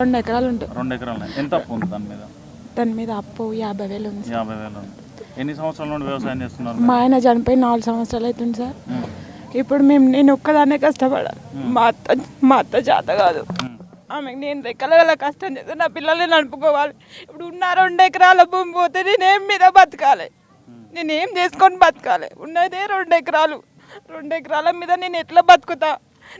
2 ఎకరాలు ఉంటాయి. 2 ఎకరాలు. ఎంత అప్పు ఉంది దాని మీద? దాని మీద అప్పు 50,000 ఉంది. 50,000 ఉంది. ఎన్ని సంవత్సరాల నుండి వ్యవసాయం చేస్తున్నారు? మా ఆయన చనిపోయి 4 సంవత్సరాలు అవుతుంది సార్. ఇప్పుడు నేను ఒక్కదాన్నే కష్టపడాలి. మా అత్త చేత కాదు. ఆమెకు నేను రెక్కల కష్టం చేస్తే నా పిల్లల్ని నడుపుకోవాలి. ఇప్పుడు ఉన్న 2 ఎకరాల భూమి పోతే నేనేం మీద బతకాలి? నేనేం చేసుకొని బతకాలి? ఉన్నదే 2 ఎకరాలు. 2 ఎకరాల మీద నేను ఎట్లా బతుకుతా?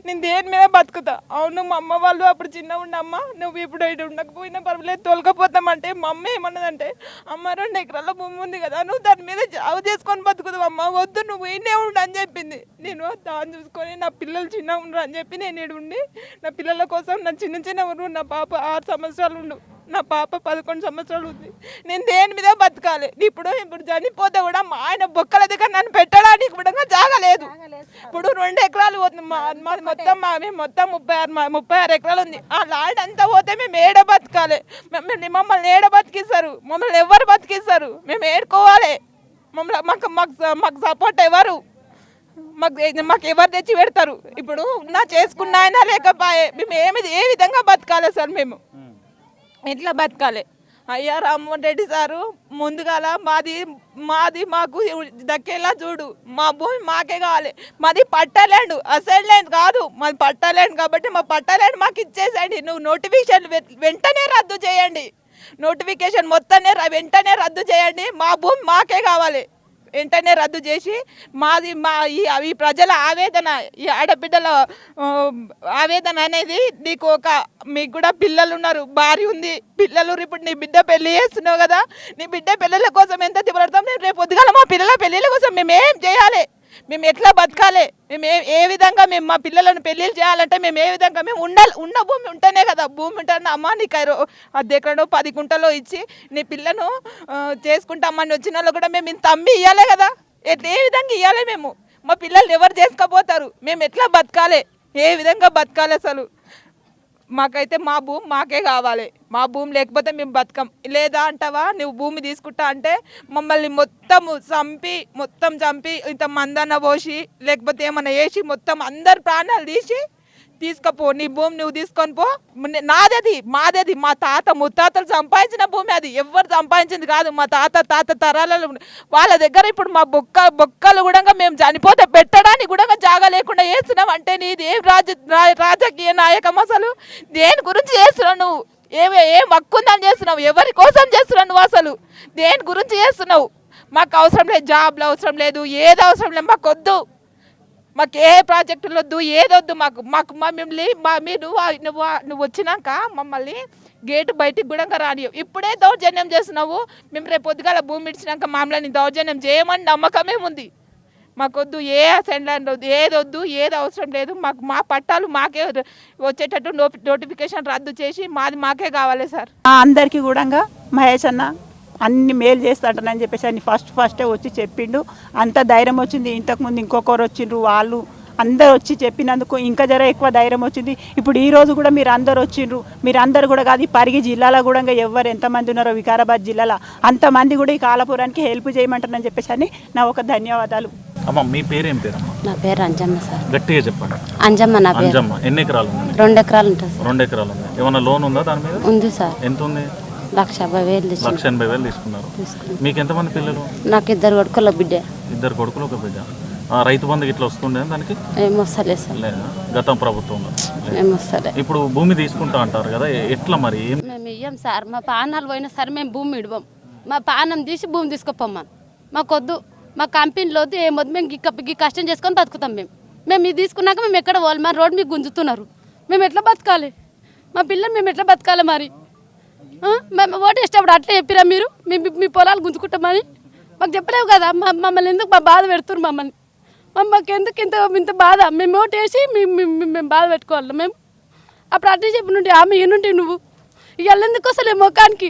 నేను దేని మీద బతుకుతా? అవును, మా అమ్మ వాళ్ళు అప్పుడు చిన్న ఉండమ్మ, నువ్వు ఇప్పుడు ఇటు ఉండకపోయినా పర్వాలేదు తోలుకపోతామంటే మా అమ్మ ఏమన్నదంటే, అమ్మ 2 ఎకరాల భూమి ఉంది కదా, నువ్వు దాని మీద జాబ్ చేసుకొని బతుకుతావు అమ్మ, వద్దు నువ్వు ఈయనే ఉండు అని చెప్పింది. నేను దాన్ని చూసుకొని నా పిల్లలు చిన్న ఉండరు అని చెప్పి నేను ఈడు ఉండి నా పిల్లల కోసం నా చిన్న ఊరు, నా పాప 6 సంవత్సరాలు ఉండు, నా పాప 11 సంవత్సరాలు ఉంది. నేను దేని మీద బతకాలి? ఇప్పుడు చనిపోతే కూడా మా ఆయన బొక్కల దగ్గర నన్ను పెట్టడానికి కూడా జాగలేదు. ఇప్పుడు 2 ఎకరాలు పోతుంది మాది మొత్తం 36 ఎకరాలు ఉంది. ఆ ల్యాండ్ అంతా పోతే మేము ఏడ బతకాలి? మమ్మల్ని ఏడ బతికిస్తారు? మమ్మల్ని ఎవరు బతికిస్తారు? మేము ఏడుకోవాలి. మాకు సపోర్ట్ ఎవరు? మాకు ఎవరు తెచ్చి పెడతారు? ఇప్పుడు నా చేసుకున్న ఆయన లేకపోయే మేము ఏ విధంగా బతకాలి సార్? మేము ఎట్లా బతకాలి? అయ్యా రామ్మోహన్ రెడ్డి సారు ముందుగాల మాది మాకు దక్కేలా చూడు. మా భూమి మాకే కావాలి. మాది పట్టా ల్యాండ్, అసైన్ ల్యాండ్ కాదు, మాది పట్టా ల్యాండ్. కాబట్టి మా పట్టా ల్యాండ్ మాకు ఇచ్చేసేయండి. నువ్వు నోటిఫికేషన్ వెంటనే రద్దు చేయండి. నోటిఫికేషన్ మొత్తాన్ని వెంటనే రద్దు చేయండి. మా భూమి మాకే కావాలి. వెంటనే రద్దు చేసి ఈ ప్రజల ఆవేదన, ఈ ఆడబిడ్డల ఆవేదన అనేది మీకు కూడా పిల్లలు ఉన్నారు, భార్య ఉంది, పిల్లలు. ఇప్పుడు నీ బిడ్డ పెళ్లి చేస్తున్నావు కదా, నీ బిడ్డ పెళ్ళిళ్ళ కోసం ఎంత తిప్పడతాం? నేను రేపు పొద్దుగాల మా పిల్లల పెళ్ళిళ్ళ కోసం మేము ఏం చేయాలి? మేము ఎట్లా బతకాలి? మేము ఏ విధంగా మేము మా పిల్లలను పెళ్ళిళ్ళు చేయాలంటే మేము ఏ విధంగా? మేము ఉన్న భూమి ఉంటేనే కదా. భూమి ఉంటేనే అమ్మ నీకు అద్దెకడో 10 గుంటలో ఇచ్చి నీ పిల్లను చేసుకుంటామని వచ్చిన వాళ్ళు కూడా మేము ఇంత అమ్మి ఇవ్వాలి కదా. ఏ విధంగా ఇవ్వాలి? మేము మా పిల్లల్ని ఎవరు చేసుకపోతారు? మేము ఎట్లా బతకాలి? ఏ విధంగా బతకాలి? అసలు మాకైతే మా భూమి మాకే కావాలి. మా భూమి లేకపోతే మేము బతకం. లేదా అంటావా నువ్వు భూమి తీసుకుంటా అంటే మమ్మల్ని మొత్తం చంపి ఇంత మందన్న పోసి లేకపోతే ఏమన్నా వేసి మొత్తం అందరు ప్రాణాలు తీసుకపో. నీ భూమి నువ్వు తీసుకొని పో. మాదేది మా తాత ముత్తాతలు సంపాదించిన భూమి. అది ఎవరు సంపాదించింది కాదు. మా తాత తరాలలో వాళ్ళ దగ్గర ఇప్పుడు మా బొక్కలు కూడా మేము చనిపోతే పెట్టడానికి కూడా జాగా లేకుండా చేస్తున్నావు అంటే నీది ఏం రాజకీయ నాయకం? అసలు దేని గురించి చేస్తున్నావు నువ్వు? ఏం హక్కుందని చేస్తున్నావు? ఎవరి కోసం చేస్తున్నావు నువ్వు? అసలు దేని గురించి చేస్తున్నావు? మాకు అవసరం లేదు, జాబ్లు అవసరం లేదు, ఏది అవసరం లేదు, మాకు వద్దు. మాకు ఏ ప్రాజెక్టులు వద్దు, ఏదొద్దు మాకు మమ్మల్ని నువ్వు వచ్చినాక మమ్మల్ని గేటు బయటికి కూడా రానియవు. ఇప్పుడే దౌర్జన్యం చేస్తున్నావు. మేము రేపు పొద్దుగాల భూమి ఇచ్చినాక మమ్మల్ని దౌర్జన్యం చేయమని నమ్మకమే ఉంది. మాకొద్దు, ఏ సెండ్ వద్దు, ఏదొద్దు, ఏది అవసరం లేదు. మా పట్టాలు మాకే వచ్చేటట్టు నోటిఫికేషన్ రద్దు చేసి మాకే కావాలి సార్. అందరికీ కూడా మహేష్ అన్న అన్ని మేలు చేస్తాడని చెప్పేసి అని ఫస్టే వచ్చి చెప్పిండు. అంత ధైర్యం వచ్చింది. ఇంతకుముందు ఇంకొకరు వచ్చిండ్రు, వాళ్ళు అందరు వచ్చి చెప్పినందుకు ఇంకా ఎక్కువ ధైర్యం వచ్చింది. ఇప్పుడు ఈరోజు కూడా మీరు అందరు వచ్చిండ్రు. మీరు అందరు కూడా కాదు, పరిగి జిల్లాలో కూడా ఎవరు ఎంతమంది ఉన్నారో వికారాబాద్ జిల్లాలో అంతమంది కూడా ఈ కాలాపురానికి హెల్ప్ చేయమంటారని చెప్పేసి అని నా ఒక ధన్యవాదాలు. అమ్మ మీ పేరేం పేరమ్మా? నా పేరు అంజమ్మ సార్. గట్టిగా చెప్పండి. అంజమ్మ నా పేరు. అంజమ్మ. ఎన్ని ఎకరాలు ఉంది? 2 ఎకరాలు ఉంటుంది సార్. 2 ఎకరాలు ఉంది. ఏమన్నా లోన్ ఉందా దాని మీద? ఉంది సార్. ఎంత ఉంది? 1,80,000. 1,80,000 తీసుకున్నారు. మీకు ఎంతమంది పిల్లలు? నాకు 2 కొడుకుల బిడ్డ. 2 కొడుకులు, 1 బిడ్డ. రైతు బంధు ఇట్లా వస్తుండే దానికి? ఏమొస్తలేదు సార్. లేదా గతం ప్రభుత్వంలో? ఏమొస్తలే. ఇప్పుడు భూమి తీసుకుంటా అంటారు కదా, ఎట్లా మరి? మేము ఇయ్యం సార్. మా పానాలు పోయినా సరే మేము భూమి ఇడవం. మా పానం తీసి భూమి తీసుకుపోమ్మని మాకొద్దు. మా కంపెనీలో వద్దు, ఏమొద్దు. మేము ఈ కష్టం చేసుకొని బతుకుతాం. మేము ఇది తీసుకున్నాక మేము ఎక్కడ పోవాలి? మా రోడ్డు మీకు గుంజుతున్నారు. మేము ఎట్లా బతకాలి? మా పిల్లలు మేము ఎట్లా బతకాలి? మరి మేము ఓటు వేసేటప్పుడు అట్లా చెప్పిరా మీరు? మీ పొలాలు గుంజుకుంటామని మాకు చెప్పలేవు కదా. మమ్మల్ని ఎందుకు బాధ పెడుతున్నారు? మాకు ఎందుకు ఇంత బాధ? మేము ఓటు వేసి మేము బాధ పెట్టుకోవాలి. మేము అప్పుడు అట్లా చెప్పినుంటే ఆమె ఈనుంటే నువ్వు ఇవాళ ఎందుకు వస్తలే ముఖానికి?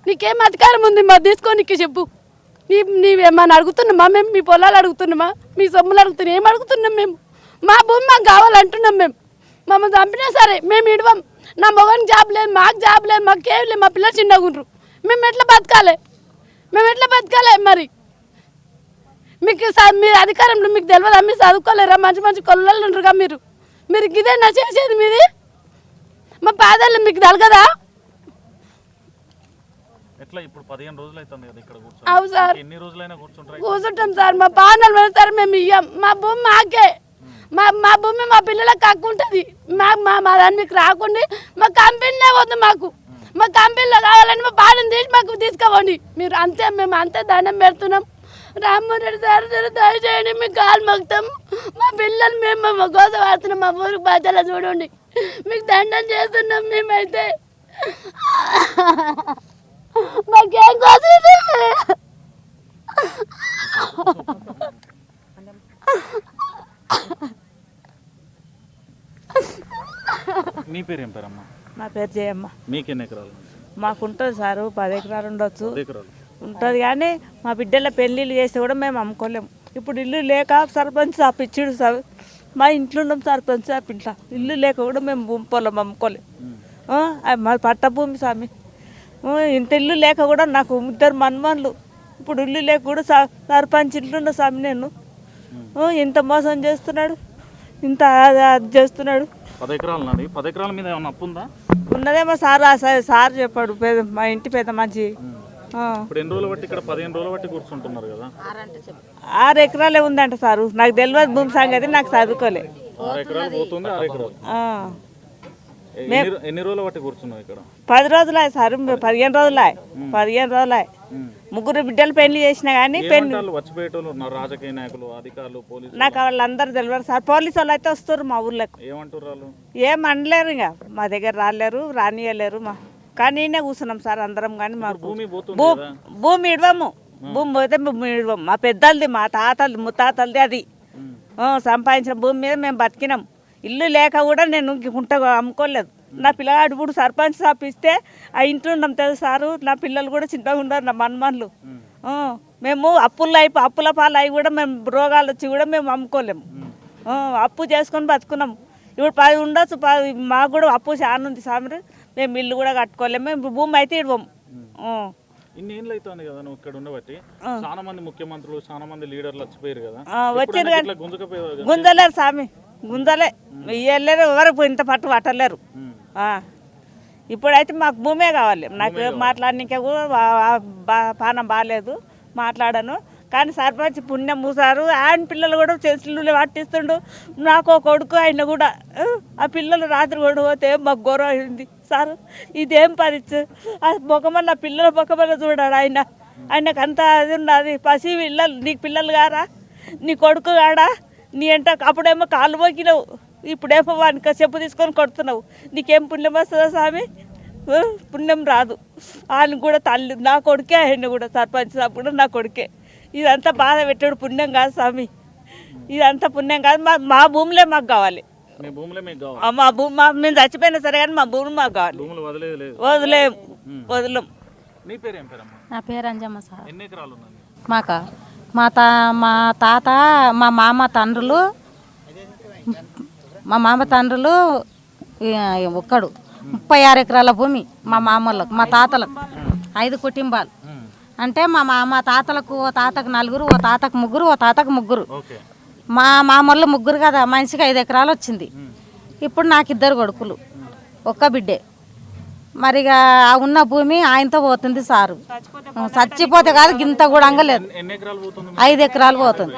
నీకేం అధికారం ఉంది మా తీసుకోనికి? చెప్పు. నీవేమన్నా అడుగుతున్నామా? మేము మీ పొలాలు అడుగుతున్నామా? మీ సొమ్ములు అడుగుతున్నాం? ఏం అడుగుతున్నాం? మేము మా భూమి మాకు కావాలంటున్నాం. మేము మమ్మల్ని చంపినా సరే మేము ఇడవం. నా మొగనికి జాబ్ లేదు, మాకు జాబ్ లేదు, మాకేం లేదు, మా పిల్లలు చిన్నగుండ్రు. మేము ఎట్లా బతకాలి? మరి మీకు మీరు అధికారంలో మీకు తెలియదా? మీరు చదువుకోలేరా? మంచి కొల్లలు ఉండరుగా మీరు ఇదేనా చేసేది? మీది మా పాదాలు మీకు తలగదా? ఎట్లా ఇప్పుడు 15 రోజులు అవుతుంది కదా ఇక్కడ అవు సార్, ఎన్ని రోజులైనా కూర్చుంటాం సార్. మా పానాలు పెడతారు, మేము ఇయ్యం. మా భూమి మాకే, మా భూమి మా పిల్లలకు హక్కు ఉంటుంది. మా దాన్ని మీకు రాకుండా మా కంపెనీనే వద్దు మాకు. మా కంపెనీలో కావాలని మా పానం తీసి మాకు తీసుకోవండి మీరు. అంతే, మేము అంతే దండం పెడుతున్నాం. రామ్మోహన్ రెడ్డి సార్ దయచేయండి, మీకు కాలు మొక్కుతాం. మా పిల్లలు మేము మా కోసం ఆడుతున్నాం. మా ఊరికి బాధ్యత చూడండి, మీకు దండం చేస్తున్నాం మేమైతే. మాకేం కోసం మీ పేరు ఏం పేరమ్మా? నా పేరు జయమ్మ. మీకు ఎన్ని ఎకరాలు? మాకుంటుంది సారు 10 ఎకరాలు ఉండొచ్చు, 10 ఎకరాలు ఉంటుంది. కానీ మా బిడ్డల పెళ్ళిళ్ళు చేస్తే కూడా మేము అమ్ముకోలేము. ఇప్పుడు ఇల్లు లేక సర్పంచ్ షాప్ ఇచ్చిడు సార్. మా ఇంట్లో ఉన్నాం సర్పంచ్ షాప్ ఇంట్లో. ఇల్లు లేక కూడా మేము భూమి పొలం అమ్ముకోలేము. మా పట్ట భూమి స్వామి. ఇంత ఇల్లు లేక కూడా నాకు 2 మన్మన్లు. ఇప్పుడు ఇల్లు లేక కూడా సర్పంచ్ ఇంట్లో ఉన్న స్వామి. నేను ఇంత మోసం చేస్తున్నాడు, ఇంత అది చేస్తున్నాడు. 10 ఎకరాలు నాది. 10 ఎకరాల మీద ఏమన్నా అప్పు ఉందా? ఉన్నదేమో సార్, సార్ చెప్పాడు, మా ఇంటి పెద్ద మంచి. ఇప్పుడు ఎన్ని రోజులు బట్టి ఇక్కడ 15 రోజులు బట్టి కూర్చుంటున్నారు కదా? 6 ఎకరాలే ఉందంట సారు. నాకు తెలియదు భూమి సంగతి, నాకు చదువుకోలే. 6 ఎకరాలు పోతుంది. 6 ఎకరాలు ఎన్ని రోజులు బట్టి కూర్చున్నావు ఇక్కడ? 10 రోజులే సార్, 15 రోజులే. 15 రోజులే. 3 బిడ్డలు పెళ్లి చేసినా కానీ వచ్చిపోయేటోళ్ళు ఉన్నారు, రాజకీయ నాయకులు, అధికారులు, పోలీసులు. నాకు వాళ్ళందరూ తెలియదు సార్. పోలీసు వాళ్ళు అయితే వస్తారు మా ఊర్లోకి. ఏమంటారు వాళ్ళు? ఏం అనలేరు, ఇంకా మా దగ్గర రాలేరు, రానియలేరు. కానీ నేనే కూర్చున్నాం సార్ అందరం. కానీ మాకు భూమి ఇడవము. భూమి పోతే భూమి ఇడవము. మా పెద్దలది, మా తాతలది, ముత్తాతలది అది. సంపాదించిన భూమి మీద మేము బతికినాం. ఇల్లు లేక కూడా నేను గుంట అమ్ముకోలేదు. నా పిల్లగాడు ఇప్పుడు సర్పంచ్ షాప్ ఇస్తే ఆ ఇంట్లో ఉన్నాం తెలుసు సారు. నా పిల్లలు కూడా చిన్నగా ఉన్నారు, నా మన్మన్లు. మేము అప్పుల పాలు అవి కూడా మేము రోగాలు వచ్చి కూడా మేము అమ్ముకోలేము. అప్పు చేసుకొని బతుకున్నాము. ఇప్పుడు 10 ఉండొచ్చు, మాకు కూడా అప్పు చాలా ఉంది సామి. మేము ఇల్లు కూడా కట్టుకోలేము. మేము భూమి అయితే ఇవ్వము. ఇన్ని ఏళ్ళు అవుతుంది కదా నువ్వు ఇక్కడ ఉండబట్టి. చాలా మంది ముఖ్యమంత్రులు, చాలా మంది లీడర్లు వచ్చిపోయారు కదా, వచ్చారు కానీ గుంజలేరు సామి, గుంజలే ఇయ్యలేరు. ఎవరు ఇంత పట్టు పట్టలేరు. ఇప్పుడైతే మాకు భూమే కావాలి. నాకు మాట్లాడనికే కూడా పానం బాగాలేదు, మాట్లాడను. కానీ సర్పంచ్ పుణ్యం మూసారు. ఆయన పిల్లలు కూడా చెల్లు పట్టిస్తుండు. నాకు కొడుకు ఆయన కూడా. ఆ పిల్లలు రాత్రి కూడా పోతే మాకు గౌరవం అయింది సార్. ఇదేం పరిచు ఆ ముఖమన్న పిల్లల ముఖమన్న చూడాడు ఆయన. ఆయనకు అంత అది ఉన్నది. పసి పిల్లలు నీకు పిల్లలు కారా, నీ కొడుకు కాడా, నీ ఎంట అప్పుడేమో కాళ్ళు పోకినావు, ఇప్పుడేమో వానికి చెప్పు తీసుకొని కొడుతున్నావు. నీకేం పుణ్యం వస్తుందా స్వామి? పుణ్యం రాదు. ఆయన కూడా తల్లి, నా కొడుకే. ఆయన కూడా సర్పంచ్ కూడా నా కొడుకే. ఇదంతా బాధ పెట్టాడు, పుణ్యం కాదు స్వామి. ఇదంతా పుణ్యం కాదు. మా భూములే మాకు కావాలి. మా భూమి మేము చచ్చిపోయినా సరే కానీ మా భూములు మాకు కావాలి. వదిలేం. నా పేరు అంజమ్మ సార్. ఎన్ని ఎకరాలు ఉన్నాయి? మాకా మా తాత మా మామ తండ్రులు ఒక్కడు 36 ఎకరాల భూమి మా మామలకు, మా తాతలకు 5 కుటుంబాలు. అంటే మా తాతలకు, ఓ తాతకు 4, ఓ తాతకు 3, ఓ తాతకు 3. మా మామూలు 3 కదా, మనిషికి 5 ఎకరాలు వచ్చింది. ఇప్పుడు నాకు 2 కొడుకులు, ఒక్క బిడ్డే. మరిగా ఉన్న భూమి ఆయనతో పోతుంది సారు. చచ్చిపోతే కాదు, గింత కూడా అంగలేదు. 5 ఎకరాలు పోతుంది.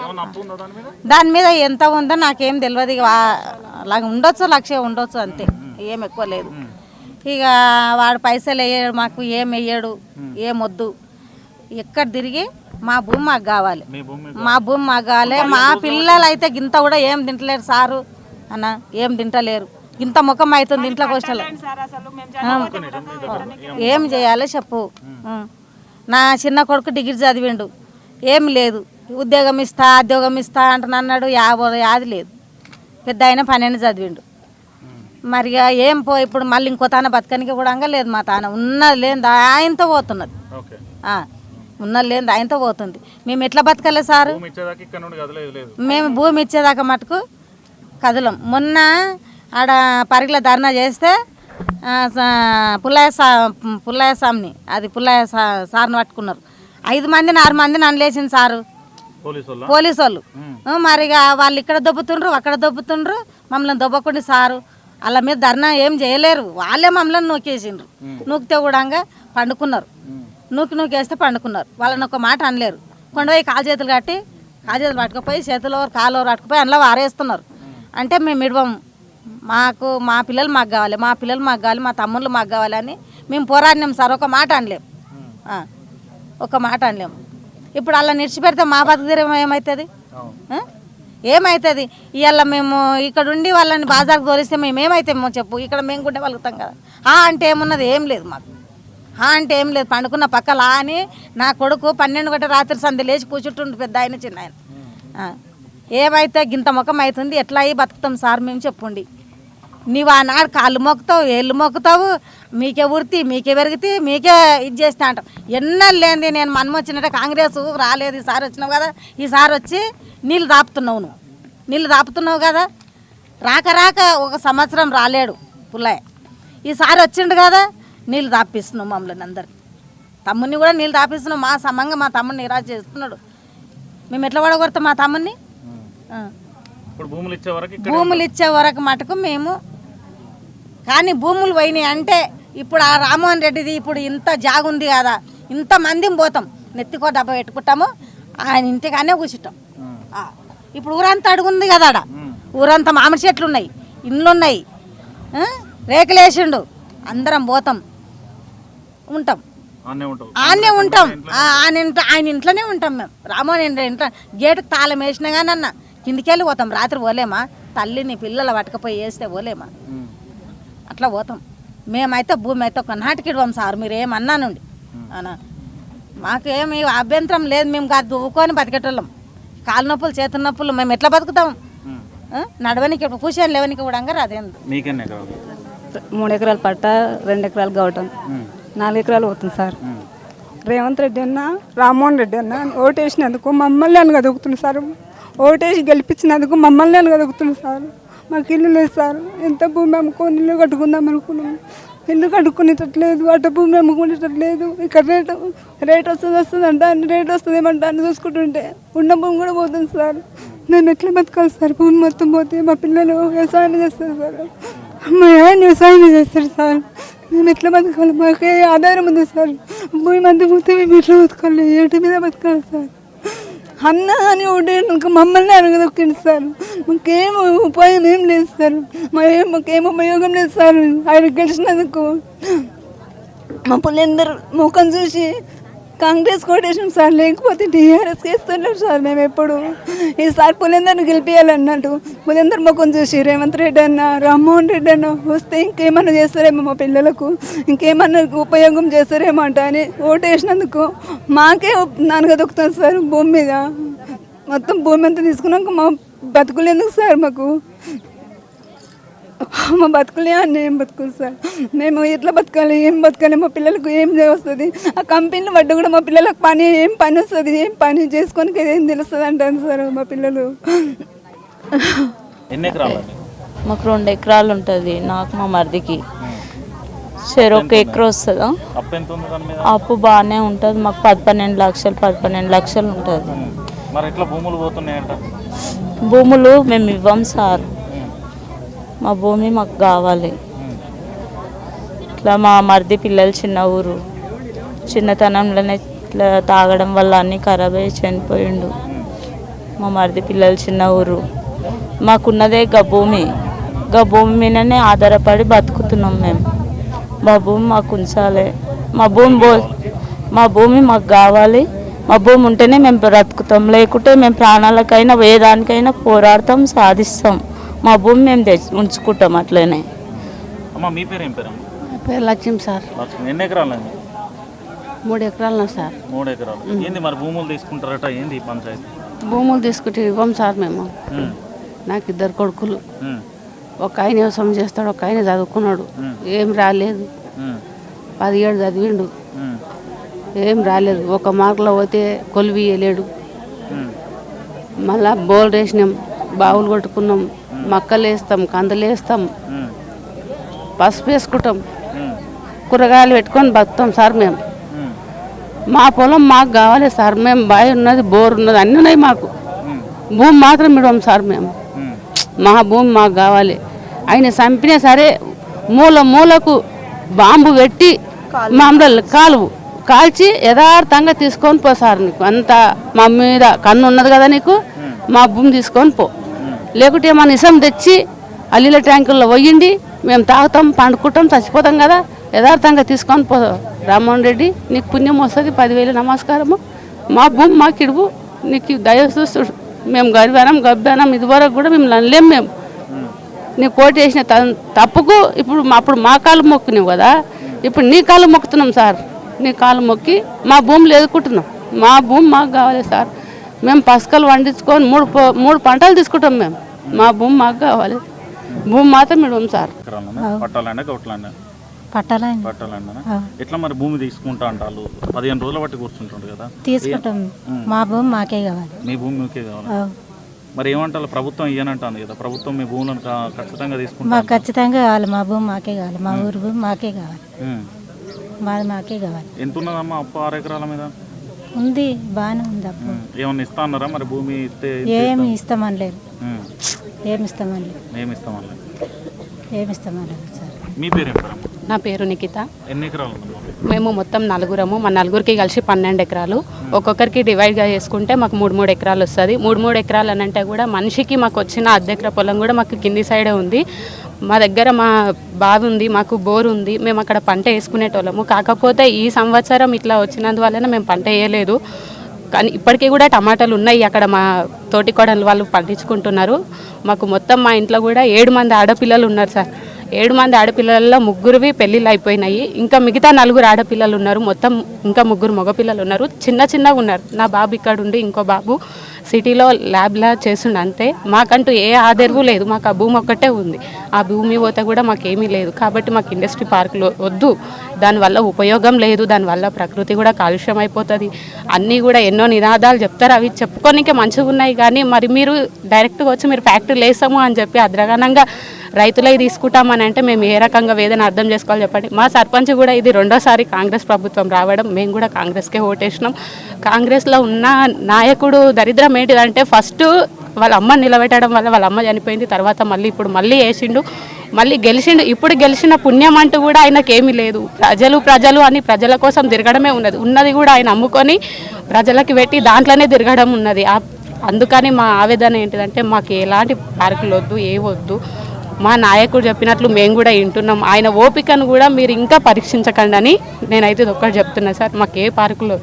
దాని మీద ఎంత ఉందో నాకేం తెలియదు. అలాగే ఉండొచ్చు, 1,00,000 ఉండొచ్చు, అంతే, ఏం ఎక్కువ లేదు. ఇక వాడు పైసలు వేయడు, మాకు ఏం వేయడు, ఏమొద్దు. ఎక్కడ తిరిగి మా భూమి మాకు కావాలి, మా భూమి మాకు కావాలి. మా పిల్లలు అయితే గింత కూడా ఏం తింటలేరు సారు అన్న, ఏం తింటలేరు. ఇంత ముఖం అవుతుంది ఇంట్లోకి వచ్చే. ఏం చేయాలో చెప్పు. నా చిన్న కొడుకు డిగ్రీ చదివిండు, ఏం లేదు. ఉద్యోగం ఇస్తా అంటున్నాడు. యాది లేదు. పెద్ద ఆయన 12 చదివిండు. మరిగా ఏం ఇప్పుడు మళ్ళీ ఇంకో తాన బతకనికి కూడా లేదు. మా తాన ఉన్నది లేని ఆయనతో పోతున్నది, ఉన్నది లేని ఆయనతో పోతుంది. మేము ఎట్లా బతకలే సారు? మేము భూమి ఇచ్చేదాకా మటుకు కదలం. మొన్న ఆడ పరిగిల ధర్నా చేస్తే పుల్లయ్య స్వామిని, అది పుల్లయ్య సార్ని పట్టుకున్నారు. 5 మంది 6 మంది నన్ను లేచింది సారు, పోలీసు వాళ్ళు. మరిగా వాళ్ళు ఇక్కడ దొబ్బుతుండ్రు, అక్కడ దొబ్బుతుండ్రు, మమ్మల్ని దొబ్బకుండా సారు వాళ్ళ మీద ధర్నా ఏం చేయలేరు, వాళ్ళే మమ్మల్ని నూకేసిండ్రు. నూకితే కూడా పండుకున్నారు, నూకేస్తే పండుకున్నారు. వాళ్ళని ఒక మాట అనలేరు. కొండపోయి కాలు చేతులు పట్టుకుపోయి చేతులు కాలు పట్టుకుపోయి అందులో వారేస్తున్నారు. అంటే మేము ఇడవం, మా పిల్లలు మాకు కావాలి, మా తమ్ముళ్ళు మాకు కావాలని మేము పోరాడినాం సార్. ఒక మాట అనలేము. ఇప్పుడు అలా నిడిచిపెడితే మా బతుకుదీరం ఏమవుతుంది? ఏమవుతుంది? ఇవాళ మేము ఇక్కడ ఉండి వాళ్ళని బాజార్కి తోలిస్తే మేము ఏమవుతామో చెప్పు. ఇక్కడ మేము కూడా వెళ్తాం కదా. అంటే ఏమున్నది? ఏం లేదు మాకు. అంటే ఏం లేదు. పండుకున్న పక్కల అని నా కొడుకు 12 గంటల రాత్రి సంధి లేచి కూర్చుంటుండు, పెద్ద ఆయన చిన్న ఆయన. ఏమైతే గింత ముఖం అవుతుంది, ఎట్లా అయ్యి బతుకుతాం సార్ మేము చెప్పుండి. నీవు ఆనాడు కాళ్ళు మొక్కుతావు, ఏళ్ళు మొక్కుతావు, మీకే ఉడితి, మీకే పెరిగితే, మీకే ఇది చేస్తా అంటాం. ఎన్నెళ్ళు లేనిది నేను వచ్చినట్టే కాంగ్రెస్ రాలేదు, ఈసారి వచ్చినావు కదా, ఈసారి వచ్చి నీళ్ళు దాపుతున్నావు కదా. రాక 1 సంవత్సరం రాలేడు పుల్లయ్య, ఈసారి వచ్చిండు కదా, నీళ్ళు దాపిస్తున్నావు మమ్మల్ని అందరు. తమ్ముడిని కూడా నీళ్ళు దాపిస్తున్నావు. మా సమంగా మా తమ్ముడిని నిరాశ చేస్తున్నాడు. మేము ఎట్లా పడగొడతాం మా తమ్ముడిని? భూములు ఇచ్చే వరకు మటుకు మేము, కానీ భూములు పోయినాయి అంటే ఇప్పుడు ఆ రామ్మోహన్ రెడ్డిది ఇప్పుడు ఇంత జాగుంది కదా, ఇంతమందిని పోతాం, నెత్తికో డబ్బా పెట్టుకుంటాము, ఆయన ఇంటికానే కూర్చుంటాం. ఇప్పుడు ఊరంతా అడుగుంది కదా, ఆడ ఊరంతా మామిడి చెట్లు ఉన్నాయి, ఇండ్లు ఉన్నాయి, రేకులేసిండు, అందరం పోతాం, ఉంటాం, ఆనే ఉంటాం. ఆయన ఇంట్లోనే ఉంటాం మేము. రామ్మోహన్ ఇంట్లో గేటుకు తాళం వేసినా కానీ అన్న కిందికెళ్ళి పోతాం. రాత్రి పోలేమా? తల్లిని పిల్లలు పట్టుకపోయి వేస్తే పోలేమా? అట్లా పోతాం. మేమైతే భూమి అయితే ఒక నాటికి ఇవ్వం సార్, మీరు ఏమన్నానండి అన్నా. మాకేమి అభ్యంతరం లేదు, మేము కాదు దువ్వుకొని బతికేటోళ్ళం. కాలు నొప్పులు, చేతుల నొప్పులు, మేము ఎట్లా బతుకుతాం? నడవనికి కూర్చొని లేవనికి కూడా అదేంది. 3 ఎకరాలు పట్ట, 2 ఎకరాలు గౌటం, 4 ఎకరాలు పోతుంది సార్. రేవంత్ రెడ్డి అన్న, రామ్మోహన్ రెడ్డి అన్న ఓటేసినందుకు మమ్మల్ని అనగదొక్కుతుంది సార్. ఓటేసి గెలిపించినందుకు మమ్మల్ని అనగదొక్కుతుంది సార్. మాకు ఇల్లు లేదు సార్. ఎంత భూమి అమ్ముకొని ఇల్లు కట్టుకుందాం అనుకున్నాం, ఇల్లు కట్టుకునేటట్లేదు, అట్ట భూమి అమ్ముకునేటట్లేదు. ఇక్కడ రేట్ వస్తుంది అంట, రేట్ వస్తుంది ఏమంటా అని చూసుకుంటుంటే ఉన్న భూమి కూడా పోతుంది సార్. నేను ఎట్లా బతకాలి సార్? భూమి మొత్తం పోతే మా పిల్లలు వ్యవసాయం చేస్తారు సార్, మా ఆయన వ్యవసాయం చేస్తారు సార్. మేము ఎట్లా బతకాలి? మాకే ఆధారం ఉంది సార్. భూమి మధ్య పోతే మేము ఎట్లా బతకాలి? ఏటి మీద బతకాలి సార్? అన్న అని ఒకటే మమ్మల్ని అడగదొక్కింది సార్. మాకేం ఉపాయం ఏం లేదు సార్, మాకేం ఉపయోగం లేదు సార్. ఆయన గెలిచినందుకు మా పులందరూ ముఖం చూసి కాంగ్రెస్ కోటేషన్ సార్, లేకపోతే టీఆర్ఎస్ వేస్తున్నారు సార్. మేము ఎప్పుడు ఈసారి పులందరిని గెలిపించాలన్నట్టు పులందరు ముఖం చూసి రేవంత్ రెడ్డి అన్న, రామ్మోహన్ రెడ్డి అన్న వస్తే ఇంకేమన్నా చేస్తారేమో మా పిల్లలకు, ఇంకేమన్నా ఉపయోగం చేస్తారేమో అంట అని ఓటేసినందుకు మాకే నాన్నగదొక్కుతాం సార్. భూమి మీద మొత్తం భూమి అంతా తీసుకున్నాక మా బతుకులు ఎందుకు సార్? మా బతుకులే అన్నీ ఏం బతుకులు సార్. మేము ఎట్లా బతకాలి? ఏం బతకాలి? మా పిల్లలకు ఏం వస్తుంది? ఆ కంపెనీలు పడ్డ కూడా మా పిల్లలకు ఏం పని వస్తుంది? ఏం పని చేసుకొని ఏం తెలుస్తుంది అంటాను సార్ మా పిల్లలు. మాకు 2 ఎకరాలు ఉంటుంది, నాకు మా మరిదికి. సరే 1 ఎకరం వస్తుందా? అప్పు బాగానే ఉంటుంది మాకు. 12 లక్షలు ఉంటుంది. భూములు మేము ఇవ్వం సార్, మా భూమి మాకు కావాలి. ఇట్లా మా మరిది పిల్లలు చిన్న ఊరు, చిన్నతనంలోనే ఇట్లా తాగడం వల్ల అన్నీ ఖరాబ్ అయ్యి చనిపోయిండు. మా మరిది పిల్లలు చిన్న ఊరు, మాకున్నదే గా భూమి మీదనే ఆధారపడి బతుకుతున్నాం మేము. మా భూమి మాకు ఉంచాలి, మా భూమి మాకు కావాలి. మా భూమి ఉంటేనే మేము బ్రతుకుతాం, లేకుంటే మేము ప్రాణాలకైనా ఏ దానికైనా పోరాడతాం, సాధిస్తాం. మా భూమి మేము ఉంచుకుంటాం అట్లనే. మీ పేరు ఏం పేరు? పేరు లక్ష్మి సార్. 3 ఎకరాలు సార్. 3 ఎకరాలు ఏంది మరి? భూములు తీసుకుంటారట, ఏంది పంచాయతీ? భూములు తీసుకుంటే ఇవ్వం సార్ మేము. నాకు 2 కొడుకులు, ఒక ఆయన వ్యవసాయం చేస్తాడు, ఒక ఆయన చదువుకున్నాడు, ఏం రాలేదు. 10 ఏళ్ళు చదివిండు, ఏం రాలేదు. 1 మార్కులో పోతే కొలువి వేయలేడు. మళ్ళా బోల్ వేసినాం, బావులు కొట్టుకున్నాం, మక్కలు వేస్తాం, కందులు వేస్తాం, పసుపు వేసుకుంటాం, కూరగాయలు పెట్టుకొని బతుకుతాం సార్ మేము. మా పొలం మాకు కావాలి సార్. మేము బావి ఉన్నది, బోర్ ఉన్నది, అన్నీ ఉన్నాయి మాకు. భూమి మాత్రం ఇవ్వం సార్ మేము. మా భూమి మాకు కావాలి. ఆయన చంపినా సరే మూలకు బాంబు పెట్టి మమ్మల్ని కాల్చి యథార్థంగా తీసుకొని పో సార్. నీకు అంత మా మీద కన్ను ఉన్నది కదా నీకు, మా భూమి తీసుకొని పో. లేకుంటే మన ఇసం తెచ్చి అల్లీల ట్యాంకుల్లో పోయిండి మేము తాగుతాం, పండుకుంటాం, చచ్చిపోతాం కదా. యథార్థంగా తీసుకొని పో రామ్మోహన్ రెడ్డి, నీకు పుణ్యం వస్తుంది. 10,000 నమస్కారము. మా భూమి మాకు ఇడువు, నీకు దయచూస్తుడు. మేము గర్భానం ఇదివరకు కూడా మేము అనలేము. మేము నీ కోటి వేసిన తప్పుకు అప్పుడు మా కాళ్ళు మొక్కున్నావు కదా, ఇప్పుడు నీ కాళ్ళు మొక్కుతున్నాం సార్. నీ కాళ్ళు మొక్కి మా భూములు ఎదుర్కొంటున్నాం. మా భూమి మాకు కావాలి సార్. మేము పసకలు వండించుకొని మూడు పంటలు తీసుకుంటాం. మేము మా భూమి మాకు కావాలి. భూమి మాత్రం ఇవ్వం సార్. పట్టాలండి ఎట్లా మరి భూమి తీసుకుంటా అంటారు? 15 రోజుల బట్టి కూర్చుంటాడు కదా. తీసుకుంటాం. మా భూమి మాకే కావాలి. మీ భూమి మీకే కావాలి. మరి ఏమంటారు? ప్రభుత్వం ఇయ్యనంటాను కదా. ప్రభుత్వం మీ భూములను ఖచ్చితంగా తీసుకుంటా. మాకు ఖచ్చితంగా కావాలి. మా భూమి మాకే కావాలి. మా ఊరు భూమి మాకే కావాలి. మాది మాకే కావాలి. ఎంత ఉన్నదమ్మా అప్పు 6 ఎకరాల మీద? ఉంది, బాగానే ఉంది అప్పు. ఏమన్నా ఇస్తా అన్నారా మరి? భూమి ఇస్తే ఏమి ఇస్తామనలేదు. ఏమి ఇస్తామనలేదు. ఏమి ఇస్తామనలేదు సార్. మీ పేరు ఏం పేరు? నా పేరు నిఖిత. ఎన్ని ఎకరాలు? మేము మొత్తం 4 మా 4కి కలిసి 12 ఎకరాలు. ఒక్కొక్కరికి డివైడ్గా చేసుకుంటే మాకు 3 ఎకరాలు వస్తుంది. 3 ఎకరాలు అని అంటే కూడా మనిషికి మాకు వచ్చిన అద్దెకర పొలం కూడా మాకు కింది సైడే ఉంది. మా దగ్గర మా బావి ఉంది, మాకు బోర్ ఉంది. మేము అక్కడ పంట వేసుకునేటోళ్ళము. కాకపోతే ఈ సంవత్సరం ఇట్లా వచ్చినందువలన మేము పంట వేయలేదు. కానీ ఇప్పటికీ కూడా టమాటాలు ఉన్నాయి. అక్కడ మా తోటికోడలు వాళ్ళు పండించుకుంటున్నారు. మాకు మొత్తం మా ఇంట్లో కూడా 7 మంది ఆడపిల్లలు ఉన్నారు సార్. 7 మంది ఆడపిల్లల్లో 3 పెళ్ళిళ్ళు అయిపోయినాయి. ఇంకా మిగతా 4 ఆడపిల్లలు ఉన్నారు. మొత్తం ఇంకా 3 మగపిల్లలు ఉన్నారు. చిన్నగా ఉన్నారు. నా బాబు ఇక్కడ ఉండి ఇంకో బాబు సిటీలో ల్యాబ్లా చేస్తుండ. అంతే. మాకంటూ ఏ ఆదరవు లేదు. మాకు ఆ భూమి ఒక్కటే ఉంది. ఆ భూమి పోతే కూడా మాకేమీ లేదు. కాబట్టి మాకు ఇండస్ట్రీ పార్కులు వద్దు. దానివల్ల ఉపయోగం లేదు. దానివల్ల ప్రకృతి కూడా కాలుష్యం అయిపోతుంది. అన్నీ కూడా ఎన్నో నినాదాలు చెప్తారు. అవి చెప్పుకోనికే మంచిగా ఉన్నాయి. కానీ మరి మీరు డైరెక్ట్గా వచ్చి మీరు ఫ్యాక్టరీ లేసాము అని చెప్పి అద్రగనంగా రైతులై తీసుకుంటామని అంటే మేము ఏ రకంగా వేదన అర్థం చేసుకోవాలి చెప్పండి. మా సర్పంచ్ కూడా ఇది 2వ సారి కాంగ్రెస్ ప్రభుత్వం రావడం. మేము కూడా కాంగ్రెస్కే ఓటేసినాం. కాంగ్రెస్లో ఉన్న నాయకుడు దరిద్రం ఏంటిదంటే ఫస్ట్ వాళ్ళ అమ్మ నిలబెట్టడం వల్ల వాళ్ళ అమ్మ చనిపోయింది. తర్వాత ఇప్పుడు మళ్ళీ వేసిండు, మళ్ళీ గెలిచిండు. ఇప్పుడు గెలిచిన పుణ్యం అంటూ కూడా ఆయనకేమీ లేదు. ప్రజలు అని ప్రజల కోసం తిరగడమే ఉన్నది కూడా ఆయన అమ్ముకొని ప్రజలకి పెట్టి దాంట్లోనే తిరగడం ఉన్నది. అందుకని మా ఆవేదన ఏంటిదంటే మాకు ఎలాంటి పార్కులు వద్దు, ఏ వద్దు. మా నాయకుడు చెప్పినట్లు మేము కూడా వింటున్నాం. ఆయన ఓపికను కూడా మీరు ఇంకా పరీక్షించకండి అని నేనైతే ఒక్కటి చెప్తున్నా సార్. మాకు ఏ పార్కులు,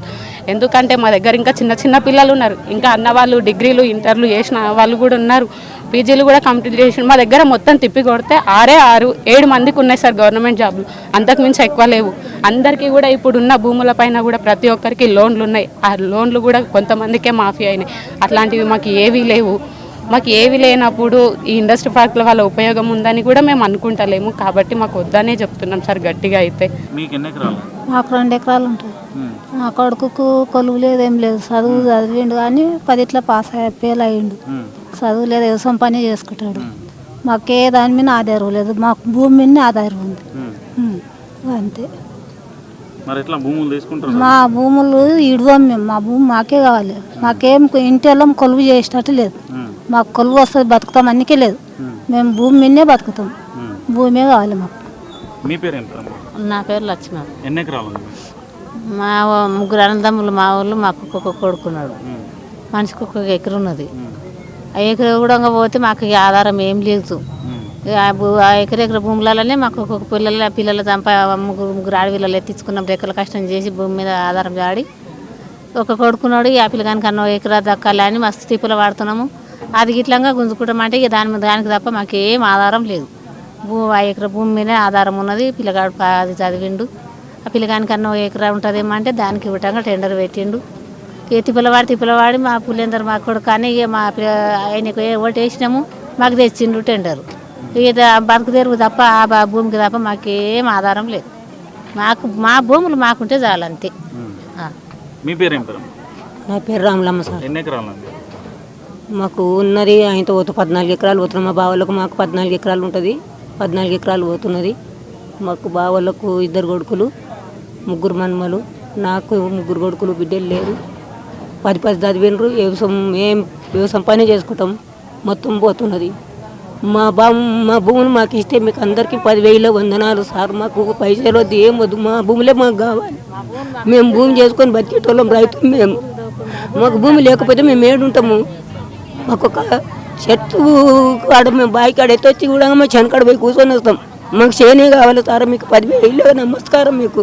ఎందుకంటే మా దగ్గర ఇంకా చిన్న పిల్లలు ఉన్నారు. ఇంకా అన్నవాళ్ళు డిగ్రీలు ఇంటర్లు చేసిన వాళ్ళు కూడా ఉన్నారు. పీజీలు కూడా కంప్లీట్ చేసి మా దగ్గర మొత్తం తిప్పి కొడితే 7 మందికి ఉన్నాయి సార్ గవర్నమెంట్ జాబ్లు. అంతకుమించి ఎక్కువ లేవు. అందరికీ కూడా ఇప్పుడున్న భూములపైన కూడా ప్రతి ఒక్కరికి లోన్లు ఉన్నాయి. ఆ లోన్లు కూడా కొంతమందికే మాఫీ అయినాయి. అట్లాంటివి మాకు ఏవీ లేవు. మాకు ఏవి లేనప్పుడు ఈ ఇండస్ట్రీ పార్కుల వల్ల ఉపయోగం ఉందని కూడా మేము అనుకుంటలేము. కాబట్టి మాకు వద్దనే చెప్తున్నాం సార్ గట్టిగా. అయితే మీకు ఎన్ని ఎకరాలు? మాకు 2 ఎకరాలు ఉంటాయి. మా కొడుకుకు కొలువు లేదు, ఏం లేదు. చదువు చదివిండు కానీ 10 పాస్ ఫెయిల్ అయ్యిండు. చదువు లేదు, వ్యవసాయం పని చేసుకుంటాడు. మాకు ఏ దాని మీద ఆధారం లేదు. మాకు భూమి మీద ఆధారం ఉంది. అంతే. మరి ఎట్లా భూములు తీసుకుంటారు? మా భూములు ఇడవం మేము. మా భూమి మాకే కావాలి. మాకేం ఇంటి వాళ్ళం కొలువు చేసేటట్టు లేదు. మాకు కొలువు వస్తుంది, బతుకుతాం అన్నికే లేదు. మేము భూమి మీదనే బతుకుతాం. భూమే కావాలి మాకు. మీ పేరు ఏం పేరు? నా పేరు లక్ష్మి. ఎన్ని ఎకరాలు? మా 3 అన్నదమ్ములు మా వాళ్ళు మాకు ఒక్కొక్క కొడుకున్నాడు. మనిషికి 1 ఎకరం ఉన్నది. ఆ ఎకరం కూడా పోతే మాకు ఆధారం ఏం లేదు. ఆ ఎకరెకర భూములలోనే మాకు ఒక్కొక్క పిల్లలు చంపా 3 ఆడపిల్లలు ఎత్తించుకున్నాం. రెక్కల కష్టం చేసి భూమి మీద ఆధారం చాడి ఒక కొడుకున్నాడు. ఆ పిల్లగానికి 1 ఎకరా దక్కాలి అని మస్తు తిప్పులు వాడుతున్నాము. అది గిట్లంగా గుంజుకుంటామంటే ఇక దానికి తప్ప మాకు ఏం ఆధారం లేదు. ఆ ఎకరా భూమి మీదే ఆధారం ఉన్నది. పిల్లగాడు అది చదివిండు. ఆ పిల్లగానికి 1 ఎకరా ఉంటుందేమో అంటే దానికి ఇవ్వటంగా టెండర్ పెట్టిండు. ఇక తిప్పలవాడి మా పుల్లేందరు మా కొడుకు కానీ ఇక మా ఆయనకు ఓటు వేసినాము. మాకు తెచ్చిండు టెండరు. ఇక బతుకు తెరుగు తప్ప ఆ భూమికి తప్ప మాకేం ఆధారం లేదు. మా భూములు మాకుంటే చాలు అంతే. మీ పేరు ఏం పేరు? నా పేరు రాములమ్మ సార్. ఎన్ని ఎకరాలు? మాకు ఉన్నది ఆయనతో పోతే 14 ఎకరాలు పోతున్నాం. మా బావలకు మాకు 14 ఎకరాలు ఉంటుంది. 14 ఎకరాలు పోతున్నది. మాకు బావలకు 2 కొడుకులు, 3 మన్మలు. నాకు 3 కొడుకులు, బిడ్డలు లేరు. 10 చదివినరు. వ్యవసాయం పని చేసుకుంటాం. మొత్తం పోతున్నది. మా భూములు మాకు ఇస్తే మీకు అందరికీ 10,000 వందనాలు సార్. మాకు పైసలు వద్దు, ఏం వద్దు, మా భూములే మాకు కావాలి. మేము భూమి చేసుకొని బతికేటోళ్ళం, రైతు మేము. మాకు భూమి లేకపోతే మేము ఏడుంటాము. మాకు ఒక చెట్టు కాడ మేము బావి కాడ ఎత్తొచ్చి కూడా మా చెనకాడ పోయి కూర్చొని వస్తాం. మాకు చేనే కావాలి సార్. మీకు 10,000 నమస్కారం. మీకు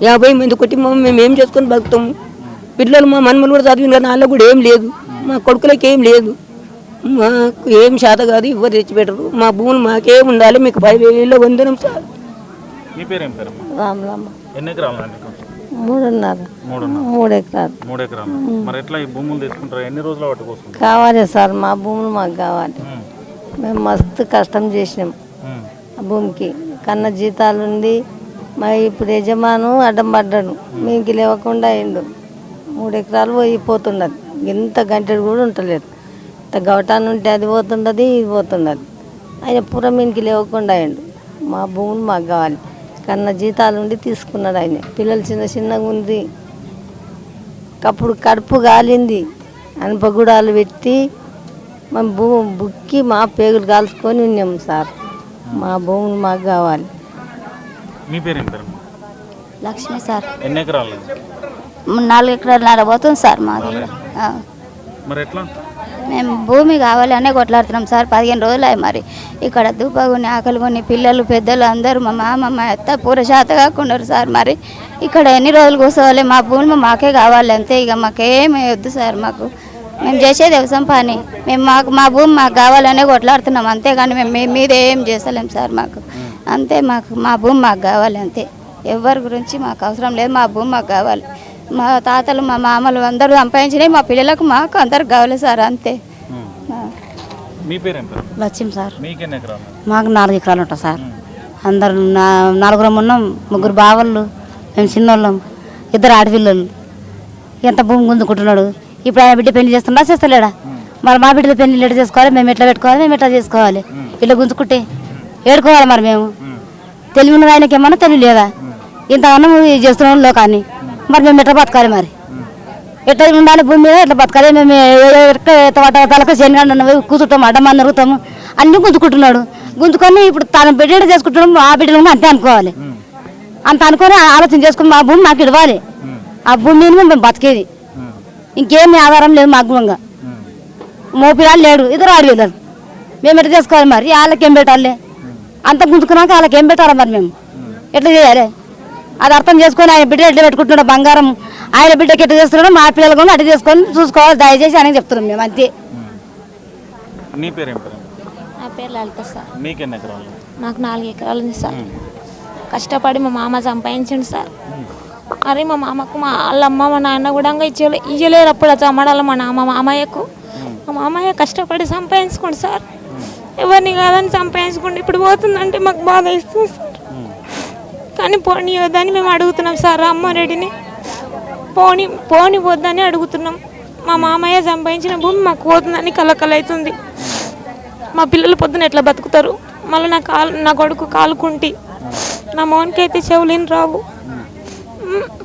50 మంది కుటుంబం మేము ఏం చేసుకొని బతుకుతాము. పిల్లలు మా మన్మలు కూడా చదివిన కానీ వాళ్ళకు కూడా ఏం లేదు. మా కొడుకులకి ఏం లేదు. మాకు ఏం శాత కాదు, ఇవ్వ తెచ్చిపెట్టరు. మా భూములు మాకే ఉండాలి. మీకు 10,000 వందనం సార్. మీ పేరు ఏం పేరమ్మా? రాములమ్మ. ఎన్ని ఎకరాలు అండి? 3.5 3 ఎకరాలు. 3 ఎకరాలు. మరి ఎట్లా ఈ భూములు తీసుకుంటారు? ఎన్ని రోజుల వాటి కోసం కావాలి సార్, మా భూములు మాకు కావాలి. మేము మస్తు కష్టం చేసినాం ఆ భూమికి. కన్న జీతాలు ఉంది. మరి ఇప్పుడు యజమాను అడ్డం పడ్డాడు, మీకు లేవకుండా అయిండు. 3 ఎకరాలు పోయిపోతున్నది. ఇంత గంటలు కూడా ఉంటలేదు. ఇంత గవటాన్ని ఉంటే అది పోతున్నది, ఇది పోతున్నది. ఆయన పూర మీనికి లేవకుండా అయిండు. మా భూములు మాకు కావాలి. కన్న జీతాలు ఉండి తీసుకున్నాడు ఆయన. పిల్లలు చిన్నగా ఉంది. అప్పుడు కడుపు కాలింది. అనపగుడాలు పెట్టి మేము బుక్కి మా పేగులు కాల్చుకొని ఉన్నాము సార్. మా భూములు మాకు కావాలి. మీ పేరు ఏం పేరు? లక్ష్మి సార్. ఎన్ని ఎకరాలు? 4 ఎకరాలు పోతుంది సార్ మాది. మరి ఎట్లా? మేము భూమి కావాలి అనే కొట్లాడుతున్నాం సార్. 15 రోజులు అయ్యి మరి ఇక్కడ దుబ్బగుని ఆకలిగొని పిల్లలు పెద్దలు అందరూ మా మామ మా అత్త పూర శాత కాకున్నారు సార్. మరి ఇక్కడ ఎన్ని రోజులు కూర్చోవాలి? మా భూమి మాకే కావాలి అంతే. ఇక మాకేమీ వద్దు సార్. మాకు మేము చేసేది వ్యవసాయం పని. మేము మా భూమి మాకు కావాలనే కొట్లాడుతున్నాం అంతేగాని మేము మీద ఏం చేస్తలేం సార్. మాకు అంతే, మా భూమి మాకు కావాలి అంతే. ఎవరి గురించి మాకు అవసరం లేదు. మా భూమి మాకు కావాలి. మా తాతలు మా మామలు అందరూ సంపాదించినాయి. మా పిల్లలకు మాకు అందరికి కావాలి సార్ అంతే. మీ పేరు ఏం పేరు? లక్ష్యం సార్. మీకు ఎన్ని ఎకరాలు? మాకు 4 ఎకరాలు ఉంటాయి సార్. అందరు 4 ఉన్నాం. 3 బావళ్ళు, మేము చిన్నోళ్ళం, 2 ఆడపిల్లలు. ఎంత భూమి గుంజుకుంటున్నాడు. ఇప్పుడు ఆయన బిడ్డ పెళ్లి చేస్తున్నా చేస్తలేడా? మరి మా బిడ్డలో పెళ్లి ఎట్లా చేసుకోవాలి? మేము ఎట్లా పెట్టుకోవాలి? మేము ఎట్లా చేసుకోవాలి? ఇట్లా గుంజుకుంటే ఏడుకోవాలి. మరి మేము తెలివి ఉన్నది ఆయనకి ఏమన్నా తెలివి లేదా? ఇంతకన్నా చేస్తున్నాం లోకాన్ని. మరి మేము ఎట్లా బతకాలి? మరి ఎట్లా ఉండాలి? భూమి మీద ఎట్లా బతకాలి? మేము తలకు శనిగండ కూర్చుంటాం, అడ్డమని నరుగుతాము. అన్నీ గుంజుకుంటున్నాడు. గుంజుకొని ఇప్పుడు తన బిడ్డ చేసుకుంటున్నాం. ఆ బిడ్డలు అంతే అనుకోవాలి. అంత అనుకొని ఆలోచన చేసుకుని మా భూమి మాకు ఇవ్వాలి. ఆ భూమి మీద మేము బతికేది. ఇంకేమీ ఆధారం లేదు మాకు. గుణంగా మోపిరాలు లేడు, 2 ఆడపిల్లలు. మేము ఎట్లా చేసుకోవాలి? మరి వాళ్ళకి ఏం పెట్టాలి? అంత గుంజుకున్నాక వాళ్ళకి ఏం పెట్టాలి? మరి మేము ఎట్లా చేయాలి? అది అర్థం చేసుకొని ఆయన బిడ్డ ఎట్లా పెట్టుకుంటున్నాడు బంగారం, ఆయన బిడ్డకి ఎట్లా చేస్తున్నాడు, మా పిల్లలు కూడా అట్లా చేసుకొని చూసుకోవాలి దయచేసి అని చెప్తున్నాం మేము అంతే. నీ పేరు ఏం పేరు? నా పేరు లలిత సార్. మీకు ఎన్ని ఎకరాలు? నాకు 4 ఎకరాలు ఉంది సార్. కష్టపడి మా మామ సంపాదించండి సార్. మరి మా మామకు మా వాళ్ళమ్మ మా నాన్న కూడా ఇయ్యలేరు అప్పుడు చమ్మడాలి మా మామయ్యకు. మా మామయ్య కష్టపడి సంపాదించుకోండి సార్. ఎవరిని కాదని సంపాదించుకోండి. ఇప్పుడు పోతుందంటే మాకు బాధ ఇస్తుంది సార్. కానీ పోనీయొద్దని మేము అడుగుతున్నాం సార్. రామ్మారెడ్డిని పోని వద్దని అడుగుతున్నాం. మా మామయ్య సంపాదించిన భూమి మాకు పోతుందని కలకలవుతుంది. మా పిల్లలు పొద్దున ఎట్లా బతుకుతారు? మళ్ళీ నా కొడుకు కాలుకుంటి, నా మోనికి అయితే చెవులేని రావు.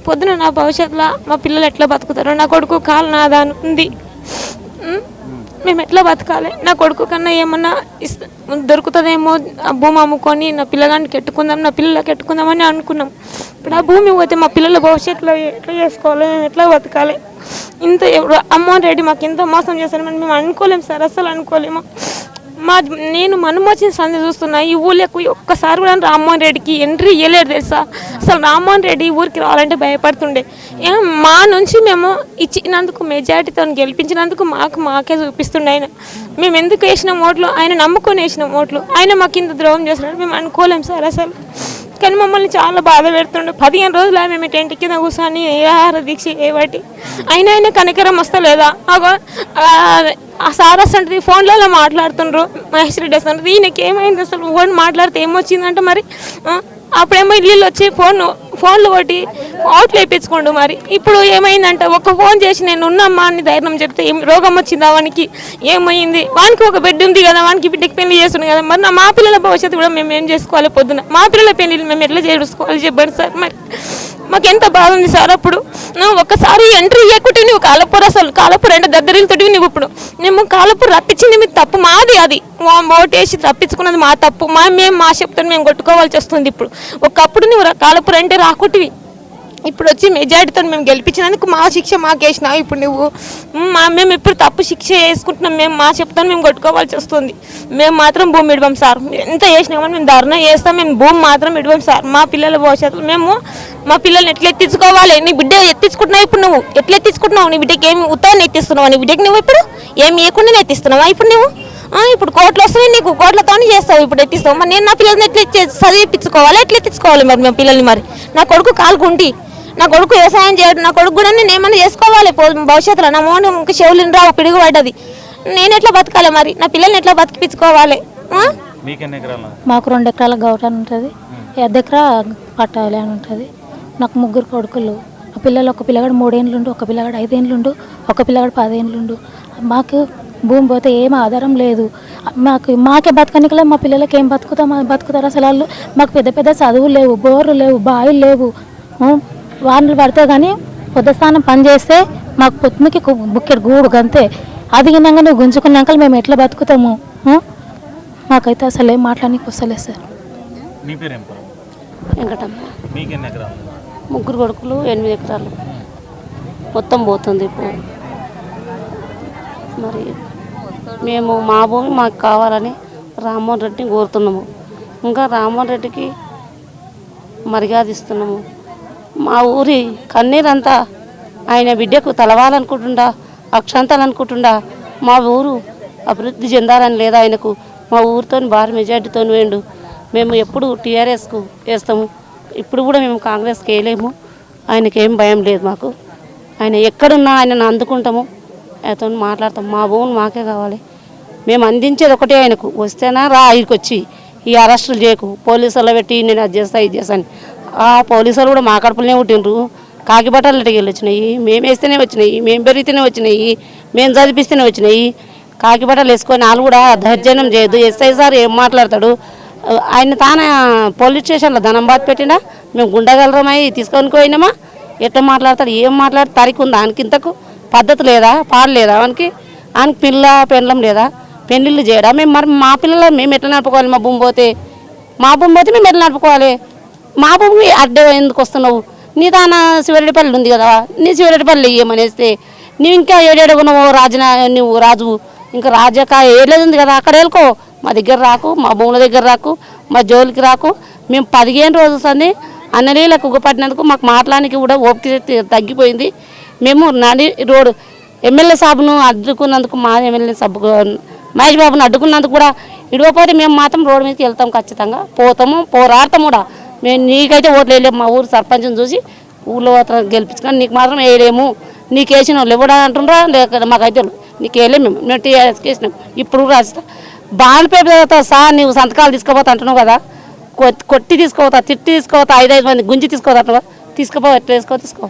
పొద్దున నా భవిష్యత్తులో మా పిల్లలు ఎట్లా బతుకుతారు? నా కొడుకు కాలు నాదా ఉంది. మేము ఎట్లా బతకాలి? నా కొడుకు కన్నా ఏమన్నా దొరుకుతుందేమో ఆ భూమి అమ్ముకొని నా పిల్లగానికి ఎట్టుకుందాం, నా పిల్లలకి ఎట్టుకుందామని అనుకున్నాం. ఇప్పుడు ఆ భూమి పోతే మా పిల్లల భవిష్యత్తులో ఎట్లా చేసుకోవాలి? మేము ఎట్లా బతకాలి? ఇంత అమ్మోహన్ రెడ్డి మాకు ఎంత మోసం చేస్తారని మేము అనుకోలేము సార్. అసలు అనుకోలేము. నేను మనమోచిన సంధి చూస్తున్నా. ఈ ఊళ్ళకు ఒక్కసారి కూడా రామ్మోహన్ రెడ్డికి ఎంట్రీ ఇవ్వలేరు తెలుసా? అసలు రామ్మోహన్ రెడ్డి ఊరికి రావాలంటే భయపడుతుండే. మా నుంచి మేము ఇచ్చినందుకు మెజారిటీతో గెలిపించినందుకు మాకే చూపిస్తుండే ఆయన. మేము ఎందుకు వేసిన ఓట్లు? ఆయన నమ్ముకొని వేసిన ఓట్లు. ఆయన మాకు ఇంత ద్రోహం చేస్తున్నాడు మేము అనుకోలేము సార్ అసలు. కానీ మమ్మల్ని చాలా బాధ పెడుతుండే. 15 రోజులు మేము టెంట్ కింద కూర్చొని ఆహార దీక్ష ఏవాటి ఆయన కనికరం వస్తలేదా? ఆ సార్ అసలు ఫోన్లలో మాట్లాడుతుండ్రు. మహేష్ రెడ్డి అసలు ఈయనకి ఏమైంది? అసలు ఫోన్ మాట్లాడితే ఏమొచ్చిందంటే మరి అప్పుడేమో ఇల్లు వచ్చి ఫోన్లు కొట్టి ఓట్లు వేయించుకోండు. మరి ఇప్పుడు ఏమైందంటే ఒక ఫోన్ చేసి నేను ఉన్నమ్మా అని ధైర్యం చెప్తే రోగం వచ్చిందా వానికి? ఏమైంది? వానికి ఒక బిడ్డ ఉంది కదా, వానికి బిడ్డకి పెళ్లి చేస్తుంది కదా. మరి మా పిల్లల భవిష్యత్తు కూడా మేము ఏం చేసుకోవాలి? పొద్దున మా పిల్లల పెళ్లి మేము ఎట్లా చేసుకోవాలి చెప్పండి సార్. మరి మాకు ఎంత బాధ ఉంది సార్. అప్పుడు ఒకసారి ఎంట్రీ ఇవ్వకుంటే నువ్వు కాలపూర్ అసలు కాలపూర్ అంటే దద్దరిల్తోటి నువ్వు ఇప్పుడు మేము కాలపూర్ రప్పించింది మీ తప్పు మాది, అది ఓటేసి రప్పించుకున్నది మా తప్పు. మేము మా చెప్తాను మేము కొట్టుకోవాల్సి వస్తుంది. ఇప్పుడు ఒకప్పుడు నువ్వు కాలపూర్ అంటే రాకుటివి, ఇప్పుడు వచ్చి మెజారిటీతో మేము గెలిపించినందుకు మా శిక్ష మాకు వేసినావు. ఇప్పుడు నువ్వు మేము ఇప్పుడు తప్పు శిక్ష వేసుకుంటున్నాం. మేము మా చెప్తాను మేము కొట్టుకోవాల్సి వస్తుంది. మేము మాత్రం భూమి ఇవ్వం సార్. ఎంత చేసినామని మేము ధర్నా చేస్తాం, మేము భూమి మాత్రం ఇవ్వం సార్. మా పిల్లల భవిష్యత్తులో మేము మా పిల్లల్ని ఎట్లా ఎత్తించుకోవాలి? నీ బిడ్డ ఎత్తించుకుంటున్నావు, ఇప్పుడు నువ్వు ఎట్లా ఎత్తించుకుంటున్నావు? నీ బిడ్డకి ఏమి ఉత్తరాన్ని ఎత్తిస్తున్నావు? నీ బిడ్డకి నువ్వు ఇప్పుడు ఏమి ఇవ్వకుండా ఎత్తిస్తున్నావా? ఇప్పుడు నువ్వు ఇప్పుడు కోట్లు వస్తాయి, నీకు కోట్లతోనే చేస్తావు, ఇప్పుడు ఎత్తిస్తావు. మరి నేను నా పిల్లల్ని ఎట్లా చదివిపించుకోవాలి? ఎట్లా ఎత్తించుకోవాలి మరి మేము పిల్లల్ని? మరి నా కొడుకు కాలుకుంటి, నా కొడుకు వ్యవసాయం చేయడం, నా కొడుకు కూడా నేను ఏమైనా చేసుకోవాలి భవిష్యత్తులో. నా మోహన్ ఇంకా చెవులు రావు, పిడుగు పడ్డది, నేను ఎట్లా బతకాలి? మరి నా పిల్లల్ని ఎట్లా బతికిపించుకోవాలి? మాకు 2 ఎకరాల గౌరవం ఉంటుంది, 5 ఎకరా పట్టాలి అని ఉంటుంది. నాకు 3 కొడుకులు. ఆ పిల్లలు ఒక పిల్లగాడు 3 ఏళ్ళుండు, ఒక పిల్లగాడు 5 ఏళ్ళుండు, ఒక పిల్లగాడు 10 ఏళ్ళుండు. మాకు భూమి పోతే ఏం ఆధారం లేదు. మాకే బతకనికలే, మా పిల్లలకి ఏం బతుకుతారు అసలు వాళ్ళు? మాకు పెద్ద పెద్ద చదువులు లేవు, బోర్లు లేవు, బాయిలు లేవు. వానలు పడితే కానీ పొద్దుస్థానం పని చేస్తే మాకు పొత్తుకి బుక్కెడు గూడు గంతే. అది గినంగా నువ్వు గుంజుకున్నాక మేము ఎట్లా బతుకుతాము? మాకైతే అసలు ఏం మాట్లాడడానికి వస్తలేదు సార్. వెంకటమ్మ 3 కొడుకులు 8 ఎకరాలు మొత్తం పోతుంది ఇప్పుడు. మరి మేము మా భూమి మాకు కావాలని రామ్మోహన్ రెడ్డిని కోరుతున్నాము. ఇంకా రామ్మోహన్ రెడ్డికి మర్యాద ఇస్తున్నాము. మా ఊరి కన్నీరంతా ఆయన బిడ్డకు తలవాలనుకుంటుండా, అక్షంతాలనుకుంటుండా. మా ఊరు అభివృద్ధి చెందాలని లేదా ఆయనకు? మా ఊరితో భారీ మెజార్టీతో వేయండు. మేము ఎప్పుడు టీఆర్ఎస్కు వేస్తాము, ఇప్పుడు కూడా మేము కాంగ్రెస్కి వేయలేము. ఆయనకేం భయం లేదు మాకు. ఆయన ఎక్కడున్నా ఆయనను అందుకుంటాము, ఆయనతో మాట్లాడతాం. మా భూములు మాకే కావాలి. మేము అందించేది ఒకటే ఆయనకు. వస్తేనా రా ఇక్కడికి వచ్చి ఈ అరెస్టులు చేయకు, పోలీసులు పెట్టి నేను అది చేస్తా ఇది చేస్తాను. ఆ పోలీసులు కూడా మా కడుపులనే పుట్టిండ్రు. కాకి బట్టలు వెళ్ళి వచ్చినాయి, మేము వేస్తేనే వచ్చినాయి, మేము పెరిగితేనే వచ్చినాయి, మేము చదివిస్తేనే వచ్చినాయి. కాకి బట్టలు వేసుకొని వాళ్ళు కూడా దర్జనం చేయొద్దు. ఎస్ఐ సార్ ఏం మాట్లాడతాడు? ఆయన తాన పోలీస్ స్టేషన్లో ధనం బాధ పెట్టినా మేము గుండగలరమై తీసుకొని పోయినామా? ఎట్లా మాట్లాడతాడు? ఏం మాట్లాడు? తరికి ఉందా ఆయనకి? ఇంతకు పద్ధతి లేదా? పాడు లేదా ఆయనకి? ఆయనకి పెండ్లం లేదా? పెళ్ళిళ్ళు చేయడా? మేము మరి మా పిల్లలు మేము ఎట్లా నడుపుకోవాలి? మా భూమి పోతే మేము ఎట్లా నడుపుకోవాలి? మా భూమి అడ్డే ఎందుకు వస్తున్నావు? నీ దాన శివరెడ్డిపల్లి ఉంది కదా, నీ శివరెడ్డిపల్లి ఇయ్యమనేస్తే నువ్వు ఇంకా ఏడేడుగున్నావు నువ్వు రాజు, ఇంకా రాజాక ఏలేదు ఉంది కదా, అక్కడ వెళ్ళుకో. మా దగ్గర రాకు, మా భూముల దగ్గర రాకు, మా జోలికి రాకు. మేము 15 రోజులు సంది అన్నలీలకు ఉగ్గపట్టినందుకు మాకు మాట్లాడానికి కూడా ఓపిక తగ్గిపోయింది. మేము నడి రోడ్డు ఎమ్మెల్యే సాబును అడ్డుకున్నందుకు, మా ఎమ్మెల్యే సబ్బు మహేష్ బాబును అడ్డుకున్నందుకు కూడా ఇడిపోతే మేము మాత్రం రోడ్డు మీదకి వెళ్తాం, ఖచ్చితంగా పోతాము, పోరాడతాము కూడా. మేము నీకైతే ఓట్లు వేయలేము. మా ఊరు సర్పంచ్ని చూసి ఊళ్ళో గెలిపించుకొని నీకు మాత్రం వేయలేము, నీకు వేసిన వాళ్ళు ఎవడా అంటుండ్రా? లేక మాకైతే నీకు వేయలేము, మేము టీఆర్ఎస్కి వేసినాం. ఇప్పుడు రాస్తా బాండ్ పేపర్ సార్ నీవు సంతకాలు తీసుకోపోతా అంటున్నావు కదా, కొట్టి తీసుకోపోతా, తిట్టి తీసుకోపోతా, 5 మంది గుంజి తీసుకోపోతా అంటున్నావు. తీసుకుపో, ఎట్లా తీసుకో.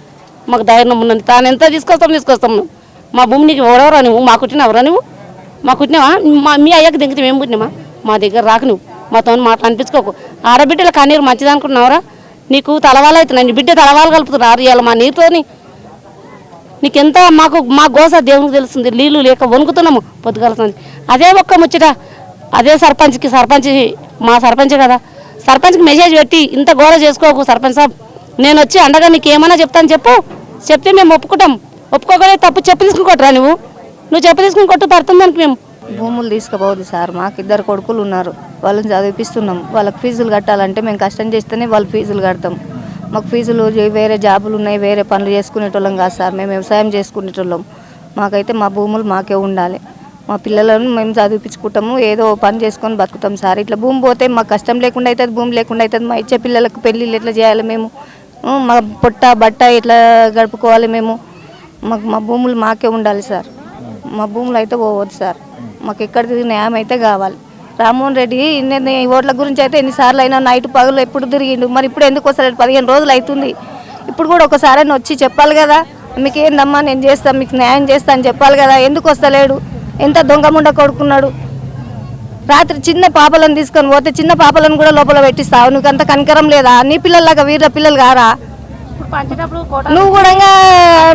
మాకు ధైర్యం ఉన్నది. తాను ఎంత తీసుకొస్తాం మేము. మా భూమి నీకు ఎవరెవరా? నువ్వు మా కుట్టినవరా? నువ్వు మా కుట్టినావా? మీ అయ్యాక దిగితే మేము కుట్టినామా? మా దగ్గర రాకు, నువ్వు మాతో మాట అనిపించుకోకు. ఆడబిడ్డల కన్నీరు మంచిది అనుకుంటున్నావురా? నీకు తలవాళ్ళు అవుతున్నాయి, నీ బిడ్డ తలవాళ్ళు కలుపుతున్నారు ఇవాళ మా నీరుతోని. నీకెంత మా గోస దేవునికి తెలుస్తుంది. నీళ్ళు లేక వణుకుతున్నాము పొద్దుగలుస్తుంది. అదే ఒక్క ముచ్చట అదే సర్పంచ్ మా సర్పంచ్ కదా, సర్పంచ్కి మెసేజ్ పెట్టి ఇంత గోల చేసుకోకు సర్పంచ్ సాబ్, నేను వచ్చి అండగా నీకు ఏమైనా చెప్తాను చెప్తే మేము ఒప్పుకుంటాం. ఒప్పుకోకనే తప్పు చెప్పు తీసుకుని కొట్టరా? నువ్వు చెప్పు తీసుకుని కొట్టు పడుతుంది దానికి. మేము భూములు తీసుకుపోవద్దు సార్. మాకు 2 కొడుకులు ఉన్నారు, వాళ్ళని చదివిపిస్తున్నాం. వాళ్ళకి ఫీజులు కట్టాలంటే మేము కష్టం చేస్తేనే వాళ్ళు ఫీజులు కడతాం. మాకు ఫీజులు వేరే జాబులు ఉన్నాయి, వేరే పనులు చేసుకునేటోళ్ళం కాదు సార్. మేము వ్యవసాయం చేసుకునేటోళ్ళం. మాకైతే మా భూములు మాకే ఉండాలి. మా పిల్లలను మేము చదివించుకుంటాము, ఏదో పని చేసుకొని బతుకుతాం సార్. ఇట్లా భూమి పోతే మాకు కష్టం లేకుండా అవుతుంది, భూమి లేకుండా అవుతుంది. మా ఇచ్చే పిల్లలకు పెళ్ళిళ్ళు ఎట్లా చేయాలి? మేము మా పొట్ట బట్ట ఎట్లా గడుపుకోవాలి? మేము మా భూములు మాకే ఉండాలి సార్. మా భూములు అయితే పోవద్దు సార్. మాకు ఎక్కడిది న్యాయం అయితే కావాలి. రామ్మోహన్ రెడ్డి ఓట్ల గురించి అయితే ఎన్నిసార్లు అయినా నైట్ పగలు ఎప్పుడు తిరిగిండు. మరి ఇప్పుడు ఎందుకు వస్తలేదు? 15 రోజులు అవుతుంది. ఇప్పుడు కూడా ఒకసారి వచ్చి చెప్పాలి కదా, మీకు ఏందమ్మా నేను చేస్తాను, మీకు న్యాయం చేస్తాను అని చెప్పాలి కదా. ఎందుకు వస్తలేడు? ఎంత దొంగముండ కొడుకున్నాడు. రాత్రి చిన్న పాపలను తీసుకొని పోతే చిన్న పాపలను కూడా లోపల పెట్టిస్తావు. నీకు అంత కనికరం లేదా? నీ పిల్లల్లాగా వీర పిల్లలు కారా? నువ్వు కూడా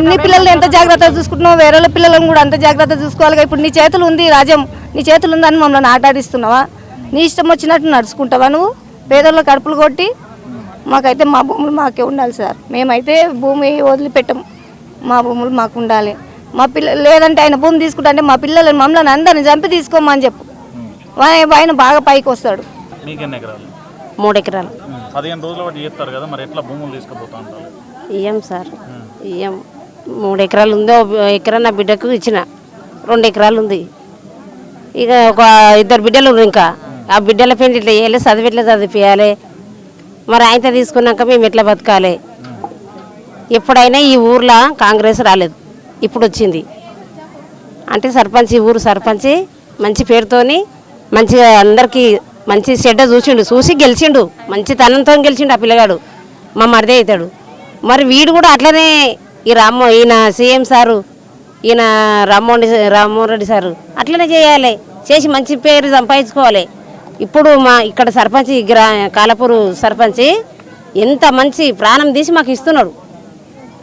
నీ పిల్లల్ని ఎంత జాగ్రత్తగా చూసుకుంటున్నావు, వేరే వాళ్ళ పిల్లలను కూడా అంత జాగ్రత్తగా చూసుకోవాలి. ఇప్పుడు నీ చేతులు ఉంది రాజ్యం, నీ చేతులు ఉందని మమ్మల్ని ఆటాడిస్తున్నావా? నీ ఇష్టం వచ్చినట్టు నడుచుకుంటావా నువ్వు? పేదోళ్ళ కడుపులు కొట్టి మాకైతే మా భూములు మాకే ఉండాలి సార్. మేమైతే భూమి వదిలిపెట్టం, మా భూములు మాకు ఉండాలి. మా పిల్లలు లేదంటే ఆయన భూమి తీసుకుంటా అంటే మా పిల్లలని మమ్మల్ని అందరిని చంపి తీసుకోమని చెప్పు. ఆయన బాగా పైకి వస్తాడు. 3 ఎకరాలు 15 రోజుల వాటి చేస్తారు కదా, మరి ఎట్లా భూములు తీసుకుపోతా ఉంటారు? ఇయ్యం సార్, ఇయ్యం. 3 ఎకరాలు ఉంది, 1 ఎకరా నా బిడ్డకు ఇచ్చిన, 2 ఎకరాలు ఉంది. ఇక ఒక 2 బిడ్డలు ఉన్నారు. ఇంకా ఆ బిడ్డల పెళ్లి ఇట్లా చేయాలి, చదివి ఎట్లా చదివియాలి, మరి ఆయన తీసుకున్నాక మేము ఎట్లా బతకాలి? ఎప్పుడైనా ఈ ఊర్లో కాంగ్రెస్ రాలేదు, ఇప్పుడు వచ్చింది. అంటే సర్పంచ్, ఈ ఊరు సర్పంచ్ మంచి పేరుతోని మంచిగా అందరికీ మంచి చెడ్డ చూసి గెలిచిండు, మంచి తనంతో గెలిచిండు ఆ పిల్లగాడు, మా మరిదే అవుతాడు. మరి వీడు కూడా అట్లనే ఈయన సీఎం సారు, ఈయన రామ్మోహన్ రెడ్డి సారు అట్లనే చేయాలి, చేసి మంచి పేరు సంపాదించుకోవాలి. ఇప్పుడు మా ఇక్కడ సర్పంచ్ కాలపూరు సర్పంచ్ ఎంత మంచి ప్రాణం తీసి మాకు ఇస్తున్నాడు,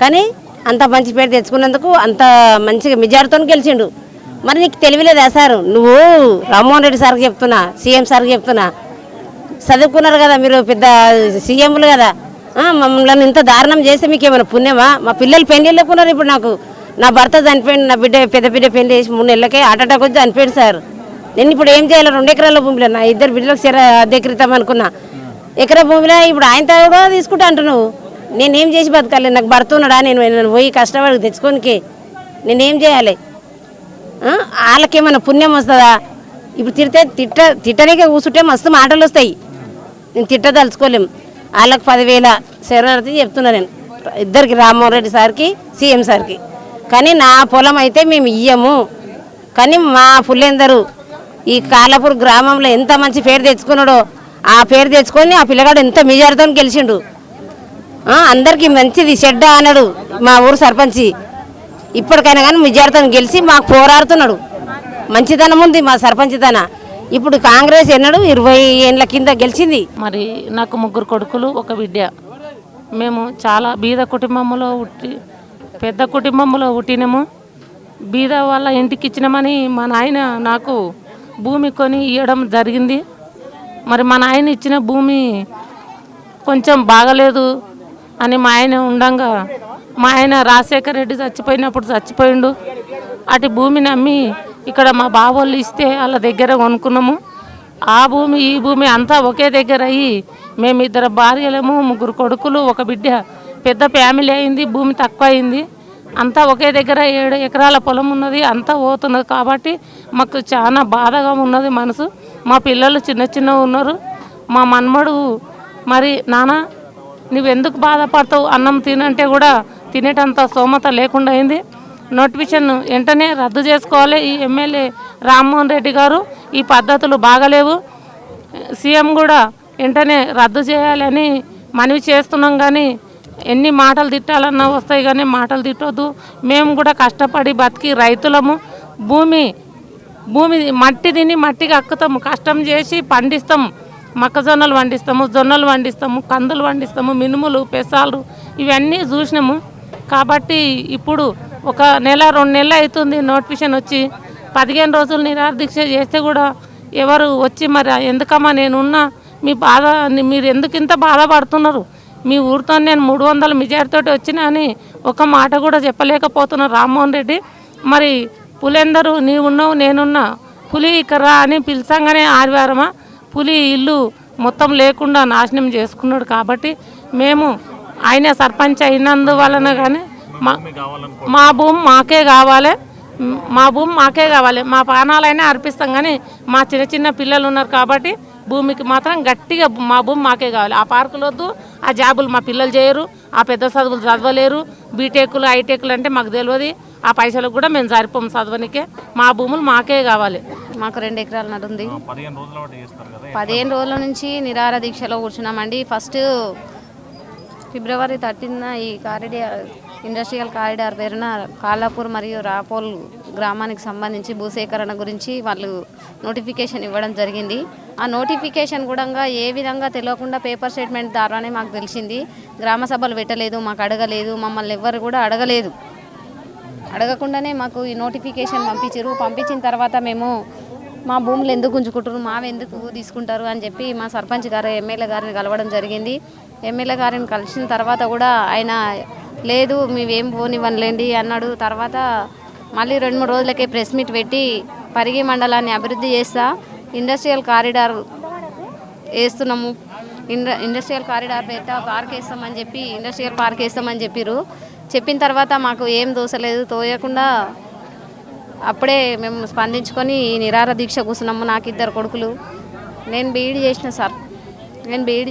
కానీ అంత మంచి పేరు తెచ్చుకున్నందుకు అంత మంచిగా మెజార్టీతో గెలిచిండు. మరి నీకు తెలియలేదా సార్? నువ్వు రామ్మోహన్ రెడ్డి సార్కి చెప్తున్నా, సీఎం సార్కి చెప్తున్నా, చదువుకున్నారు కదా మీరు, పెద్ద సీఎంలు కదా, మమ్మల్ని ఇంత దారుణం చేస్తే మీకు ఏమైనా పుణ్యమా? మా పిల్లలు పెళ్లి వెళ్ళకున్నారు. ఇప్పుడు నా భర్త చనిపోయింది, నా పెద్ద బిడ్డ పెళ్లి చేసి 3 నెలలకే హార్ట్ అటాక్ వచ్చి చనిపోయింది సార్. నేను ఇప్పుడు ఏం చేయాలి? 2 ఎకరాల భూమిలో నా 2 బిడ్డలకు అద్దెకరిద్దాం అనుకున్నా, ఎకరా భూమిలో ఇప్పుడు ఆయనతో కూడా తీసుకుంటా అంటున్నావు. నేనేం చేసి బతకాలి? నాకు భర్త ఉన్నాడా? నేను పోయి కష్టపడి తెచ్చుకోనికి నేనేం చేయాలి? వాళ్ళకేమైనా పుణ్యం వస్తుందా? ఇప్పుడు తిట్టనికే కూర్చుంటే మస్తు మాటలు వస్తాయి, నేను తిట్టదలుచుకోలేం. వాళ్ళకి 10,000 శరణార్థి చెప్తున్నా నేను, 2కి రామ్మోహన్ రెడ్డి సార్కి, సీఎం సార్కి. కానీ నా పొలం అయితే మేము ఇయ్యము. కానీ మా పుల్లెందరూ ఈ కాలపూర్ గ్రామంలో ఎంత మంచి పేరు తెచ్చుకున్నాడో, ఆ పేరు తెచ్చుకొని ఆ పిల్లగాడు ఎంత మెజారిటీతో గెలిచిండు. అందరికీ మంచిది చెడ్డ అన్నాడు మా ఊరు సర్పంచి. ఇప్పటికైనా కానీ మెజారిటీతో గెలిచి మాకు పోరాడుతున్నాడు. మంచితనం ఉంది మా సర్పంచ్ తన. ఇప్పుడు కాంగ్రెస్ ఎన్నడు 20 ఏళ్ళ కింద గెలిచింది. మరి నాకు 3 కొడుకులు, 1 బిడ్డ. మేము చాలా బీద కుటుంబంలో పెద్ద కుటుంబంలో పుట్టినాము. బీద వాళ్ళ ఇంటికి ఇచ్చినామని మా నాయన నాకు భూమి కొని ఇవ్వడం జరిగింది. మరి మా నాయన ఇచ్చిన భూమి కొంచెం బాగలేదు అని మా ఆయన ఉండంగా, మా ఆయన రాజశేఖర్ రెడ్డి చచ్చిపోయినప్పుడు చచ్చిపోయిండు. అటు భూమిని అమ్మి ఇక్కడ మా బావోళ్ళు ఇస్తే వాళ్ళ దగ్గర కొనుక్కున్నాము. ఆ భూమి ఈ భూమి అంతా ఒకే దగ్గర అయ్యి మేము 2 భార్యలము, 3 కొడుకులు, 1 బిడ్డ, పెద్ద ఫ్యామిలీ అయింది. భూమి తక్కువ అయింది. అంతా ఒకే దగ్గర 7 ఎకరాల పొలం ఉన్నది, అంతా పోతున్నది. కాబట్టి మాకు చాలా బాధగా ఉన్నది మనసు. మా పిల్లలు చిన్న ఉన్నారు. మా మన్మడు మరి నాన్న నువ్వెందుకు బాధపడతావు, అన్నం తినంటే కూడా తినేటంత స్తోమత లేకుండా అయింది. నోటిఫికేషన్ వెంటనే రద్దు చేసుకోవాలి ఈ ఎమ్మెల్యే రామ్మోహన్ రెడ్డి గారు. ఈ పద్ధతులు బాగలేవు. సీఎం కూడా వెంటనే రద్దు చేయాలని మనవి చేస్తున్నాం. కానీ ఎన్ని మాటలు తిట్టాలన్నా వస్తాయి, కానీ మాటలు తిట్టొద్దు. మేము కూడా కష్టపడి బతికి రైతులము. భూమి మట్టి తిని మట్టికి అక్కుతాము, కష్టం చేసి పండిస్తాము. మొక్కజొన్నలు పండిస్తాము, జొన్నలు పండిస్తాము, కందులు పండిస్తాము, మినుములు, పెసాలు ఇవన్నీ చూసినాము. కాబట్టి ఇప్పుడు 1 నెల 2 నెలలు అవుతుంది నోటిఫికేషన్ వచ్చి. 15 రోజులు నిరాదీక్ష చేస్తే కూడా ఎవరు వచ్చి మరి ఎందుకమ్మా నేనున్నా, మీ బాధ మీరు ఎందుకు ఇంత బాధపడుతున్నారు, మీ ఊరితో నేను 300 మెజారిటీతో వచ్చినా అని ఒక మాట కూడా చెప్పలేకపోతున్నారు రామ్మోహన్ రెడ్డి. మరి పులేందరూ నీవున్నావు నేనున్నా, పులి ఇక్కడ అని పిలిచంగానే ఆదివారమా పులి ఇల్లు మొత్తం లేకుండా నాశనం చేసుకున్నాడు. కాబట్టి మేము ఆయన సర్పంచ్ అయినందువలన కానీ మా భూమి మాకే కావాలి, మా ప్రాణాలైనా అర్పిస్తాం. కానీ మా చిన్న పిల్లలు ఉన్నారు కాబట్టి భూమికి మాత్రం గట్టిగా మా భూమి మాకే కావాలి. ఆ పార్కులు వద్దు, ఆ జాబులు మా పిల్లలు చేయరు, ఆ పెద్ద చదువులు చదవలేరు. బీటెక్లు ఐటెక్లు అంటే మాకు తెలియదు. ఆ పైసలకు కూడా మేము సరిపోము చదవనికే. మా భూములు మాకే కావాలి. మాకు 2 ఎకరాల నడు ఉంది. 15 రోజుల నుంచి నిరాహార దీక్షలో కూర్చున్నామండి. ఫస్ట్ ఫిబ్రవరి 13న ఈ ఇండస్ట్రియల్ కారిడార్ పేరున కాలాపూర్ మరియు రాపోల్ గ్రామానికి సంబంధించి భూసేకరణ గురించి వాళ్ళు నోటిఫికేషన్ ఇవ్వడం జరిగింది. ఆ నోటిఫికేషన్ కూడా ఏ విధంగా తెలియకుండా పేపర్ స్టేట్మెంట్ ద్వారానే మాకు తెలిసింది. గ్రామ సభలు పెట్టలేదు, మాకు అడగలేదు, మమ్మల్ని ఎవ్వరు కూడా అడగలేదు. అడగకుండానే మాకు ఈ నోటిఫికేషన్ పంపించారు. పంపించిన తర్వాత మేము మా భూములు ఎందుకు ఉంచుకుంటారు, మావి ఎందుకు తీసుకుంటారు అని చెప్పి మా సర్పంచ్ గారు ఎమ్మెల్యే గారిని కలవడం జరిగింది. ఎమ్మెల్యే గారిని కలిసిన తర్వాత కూడా ఆయన లేదు మేమేం పోనివ్వనులేండి అన్నాడు. తర్వాత మళ్ళీ 2-3 రోజులకే ప్రెస్ మీట్ పెట్టి పరిగి మండలాన్ని అభివృద్ధి చేస్తా, ఇండస్ట్రియల్ కారిడార్ వేస్తున్నాము, ఇండస్ట్రియల్ కారిడార్ పెడతా, పార్క్ వేస్తామని చెప్పి ఇండస్ట్రియల్ పార్క్ వేస్తామని చెప్పారు. చెప్పిన తర్వాత మాకు ఏం తోసలేదు. తోయకుండా అప్పుడే మేము స్పందించుకొని నిరాహార దీక్ష కూర్చున్నాము. నాకు 2 కొడుకులు. నేను బీఈడీ చేసిన సార్, బీఎడ్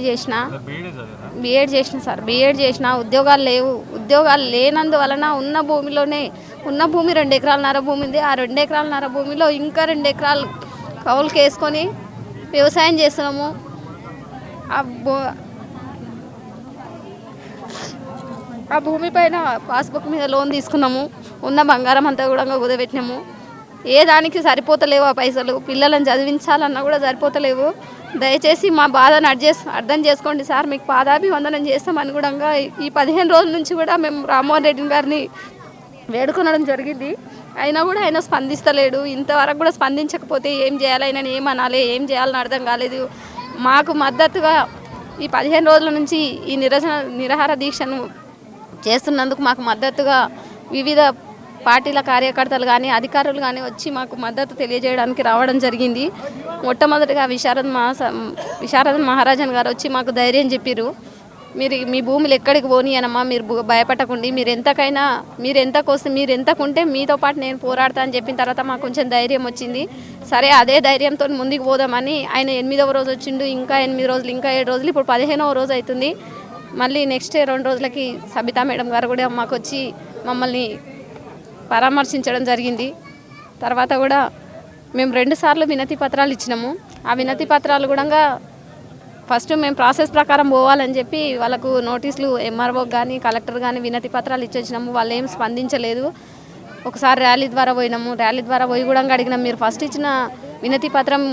చేసిన సార్, బీఎడ్ చేసిన. ఉద్యోగాలు లేవు. ఉద్యోగాలు లేనందువలన ఉన్న భూమిలోనే, ఉన్న భూమి 2 ఎకరాలన్నర భూమి ఉంది. ఆ 2 ఎకరాలన్నర భూమిలో ఇంకా 2 ఎకరాలు కౌలుకి వేసుకొని వ్యవసాయం చేస్తున్నాము. ఆ భూమి పైన పాస్బుక్ మీద లోన్ తీసుకున్నాము. ఉన్న బంగారం అంతా కూడా కుదబెట్టినాము. ఏ దానికి సరిపోతలేవు ఆ పైసలు. పిల్లలను చదివించాలన్నా కూడా సరిపోతలేవు. దయచేసి మా బాధను అర్థం చేసుకోండి సార్. మీకు పాదాభివందనం చేస్తామని కూడా ఈ 15 రోజుల నుంచి కూడా మేము రామ్మోహన్ రెడ్డి గారిని వేడుకొనడం జరిగింది. అయినా కూడా ఆయన స్పందిస్తలేడు. ఇంతవరకు కూడా స్పందించకపోతే ఏం చేయాలి, ఆయన ఏమనాలి, ఏం చేయాలని అర్థం కాలేదు. మాకు మద్దతుగా ఈ 15 రోజుల నుంచి ఈ నిరాహార దీక్షను చేస్తున్నందుకు మాకు మద్దతుగా వివిధ పార్టీల కార్యకర్తలు కానీ అధికారులు కానీ వచ్చి మాకు మద్దతు తెలియజేయడానికి రావడం జరిగింది. మొట్టమొదటిగా విశారద మహారాజన్ గారు వచ్చి మాకు ధైర్యం చెప్పారు. మీరు మీ భూములు ఎక్కడికి పోనీయనమ్మా, మీరు భయపడకండి, మీరు ఎంతకుంటే మీతో పాటు నేను పోరాడతా అని చెప్పిన తర్వాత మాకు కొంచెం ధైర్యం వచ్చింది. సరే అదే ధైర్యంతో ముందుకు పోదామని ఆయన 8వ రోజు వచ్చిండు. ఇంకా 8 రోజులు, ఇంకా 7 రోజులు, ఇప్పుడు 15వ రోజు అవుతుంది. మళ్ళీ నెక్స్ట్ 2 రోజులకి సబితా మేడం గారు కూడా మాకు వచ్చి మమ్మల్ని పరామర్శించడం జరిగింది. తర్వాత కూడా మేము 2 సార్లు వినతి పత్రాలు ఇచ్చినాము. ఆ వినతి పత్రాలు కూడా ఫస్ట్ మేము ప్రాసెస్ ప్రకారం పోవాలని చెప్పి వాళ్ళకు నోటీసులు ఎంఆర్ఓ కానీ కలెక్టర్ కానీ వినతి పత్రాలు ఇచ్చొచ్చినాము. వాళ్ళు ఏం స్పందించలేదు. ఒకసారి ర్యాలీ ద్వారా పోయినాము. ర్యాలీ ద్వారా పోయి కూడా అడిగినాం, మీరు ఫస్ట్ ఇచ్చిన వినతి పత్రం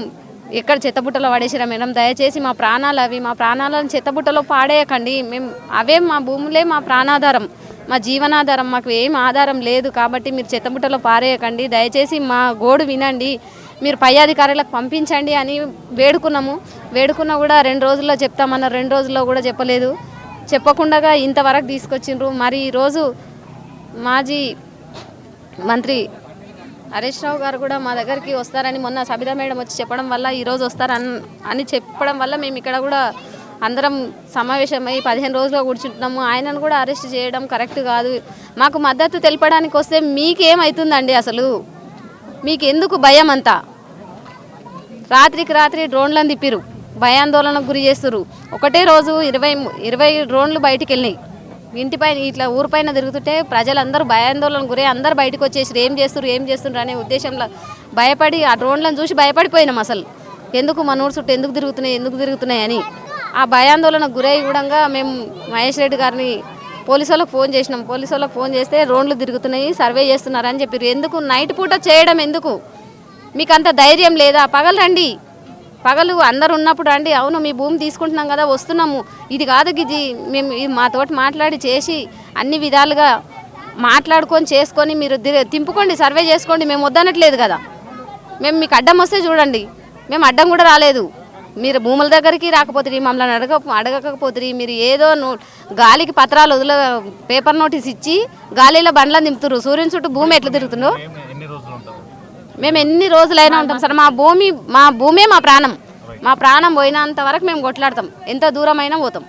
ఎక్కడ చెత్తబుట్టలో పడేసిరా మేడం, దయచేసి మా ప్రాణాలు అవి, మా ప్రాణాలను చెత్తబుట్టలో పాడేయకండి. అవే మా భూములే మా ప్రాణాధారం, మా జీవనాధారం, మాకు ఏం ఆధారం లేదు కాబట్టి మీరు చెత్తబుట్టలో పారేయకండి, దయచేసి మా గోడు వినండి, మీరు పై అధికారులకు పంపించండి అని వేడుకున్నా కూడా 2 రోజుల్లో చెప్తామన్నారు. 2 రోజుల్లో కూడా చెప్పలేదు. చెప్పకుండా ఇంతవరకు తీసుకొచ్చిండ్రు. మరి ఈరోజు మాజీ మంత్రి హరీష్ రావు గారు కూడా మా దగ్గరికి వస్తారని మొన్న సబితా మేడం వచ్చి చెప్పడం వల్ల ఈరోజు వస్తారని చెప్పడం వల్ల మేము ఇక్కడ కూడా అందరం సమావేశమై 15 రోజులుగా కూర్చుంటున్నాము. ఆయనను కూడా అరెస్ట్ చేయడం కరెక్ట్ కాదు. మాకు మద్దతు తెలపడానికి వస్తే మీకేమవుతుందండి, అసలు మీకు ఎందుకు భయం అంతా? రాత్రికి రాత్రి డ్రోన్లను తిప్పిరు, భయాందోళనకు గురి చేస్తున్నారు. ఒకటే రోజు 20 డ్రోన్లు బయటికి వెళ్ళినాయి. ఇంటిపైన ఇట్లా ఊరిపైన తిరుగుతుంటే ప్రజలందరూ భయాందోళనకు గురై అందరూ బయటకు వచ్చేసి ఏం చేస్తున్నారు అనే ఉద్దేశంలో భయపడి ఆ డ్రోన్లను చూసి భయపడిపోయినాం. అసలు ఎందుకు మన ఊరు చుట్టూ ఎందుకు తిరుగుతున్నాయి అని ఆ భయాందోళనకు గురై కూడా మేము మహేష్ రెడ్డి గారిని పోలీసు వాళ్ళకి ఫోన్ చేసినాం. పోలీసు వాళ్ళకి ఫోన్ చేస్తే డ్రోన్లు తిరుగుతున్నాయి, సర్వే చేస్తున్నారని చెప్పారు. ఎందుకు నైట్ పూట చేయడం ఎందుకు? మీకు అంత ధైర్యం లేదా? పగలు రండి, పగలు అందరు ఉన్నప్పుడు రండి. అవును మీ భూమి తీసుకుంటున్నాం కదా, వస్తున్నాము, ఇది కాదు ఇది మేము మాతోటి మాట్లాడి చేసి అన్ని విధాలుగా మాట్లాడుకొని చేసుకొని మీరు తింపుకోండి, సర్వే చేసుకోండి, మేము వద్దనట్లేదు కదా. మేము మీకు అడ్డం వస్తే చూడండి, మేము అడ్డం కూడా రాలేదు. మీరు భూముల దగ్గరికి రాకపోతే, మమ్మల్ని అడగకపోతే, మీరు ఏదో గాలికి పత్రాలు పేపర్ నోటీస్ ఇచ్చి గాలిలో బండ్లను దింపుతున్నారు. సూర్యుని చుట్టూ భూమి ఎట్లా తిరుగుతుందో మేము ఎన్ని రోజులైనా ఉంటాం సార్. మా భూమే మా ప్రాణం. మా ప్రాణం పోయినంత వరకు మేము కొట్లాడతాం, ఎంత దూరం అయినా పోతాం.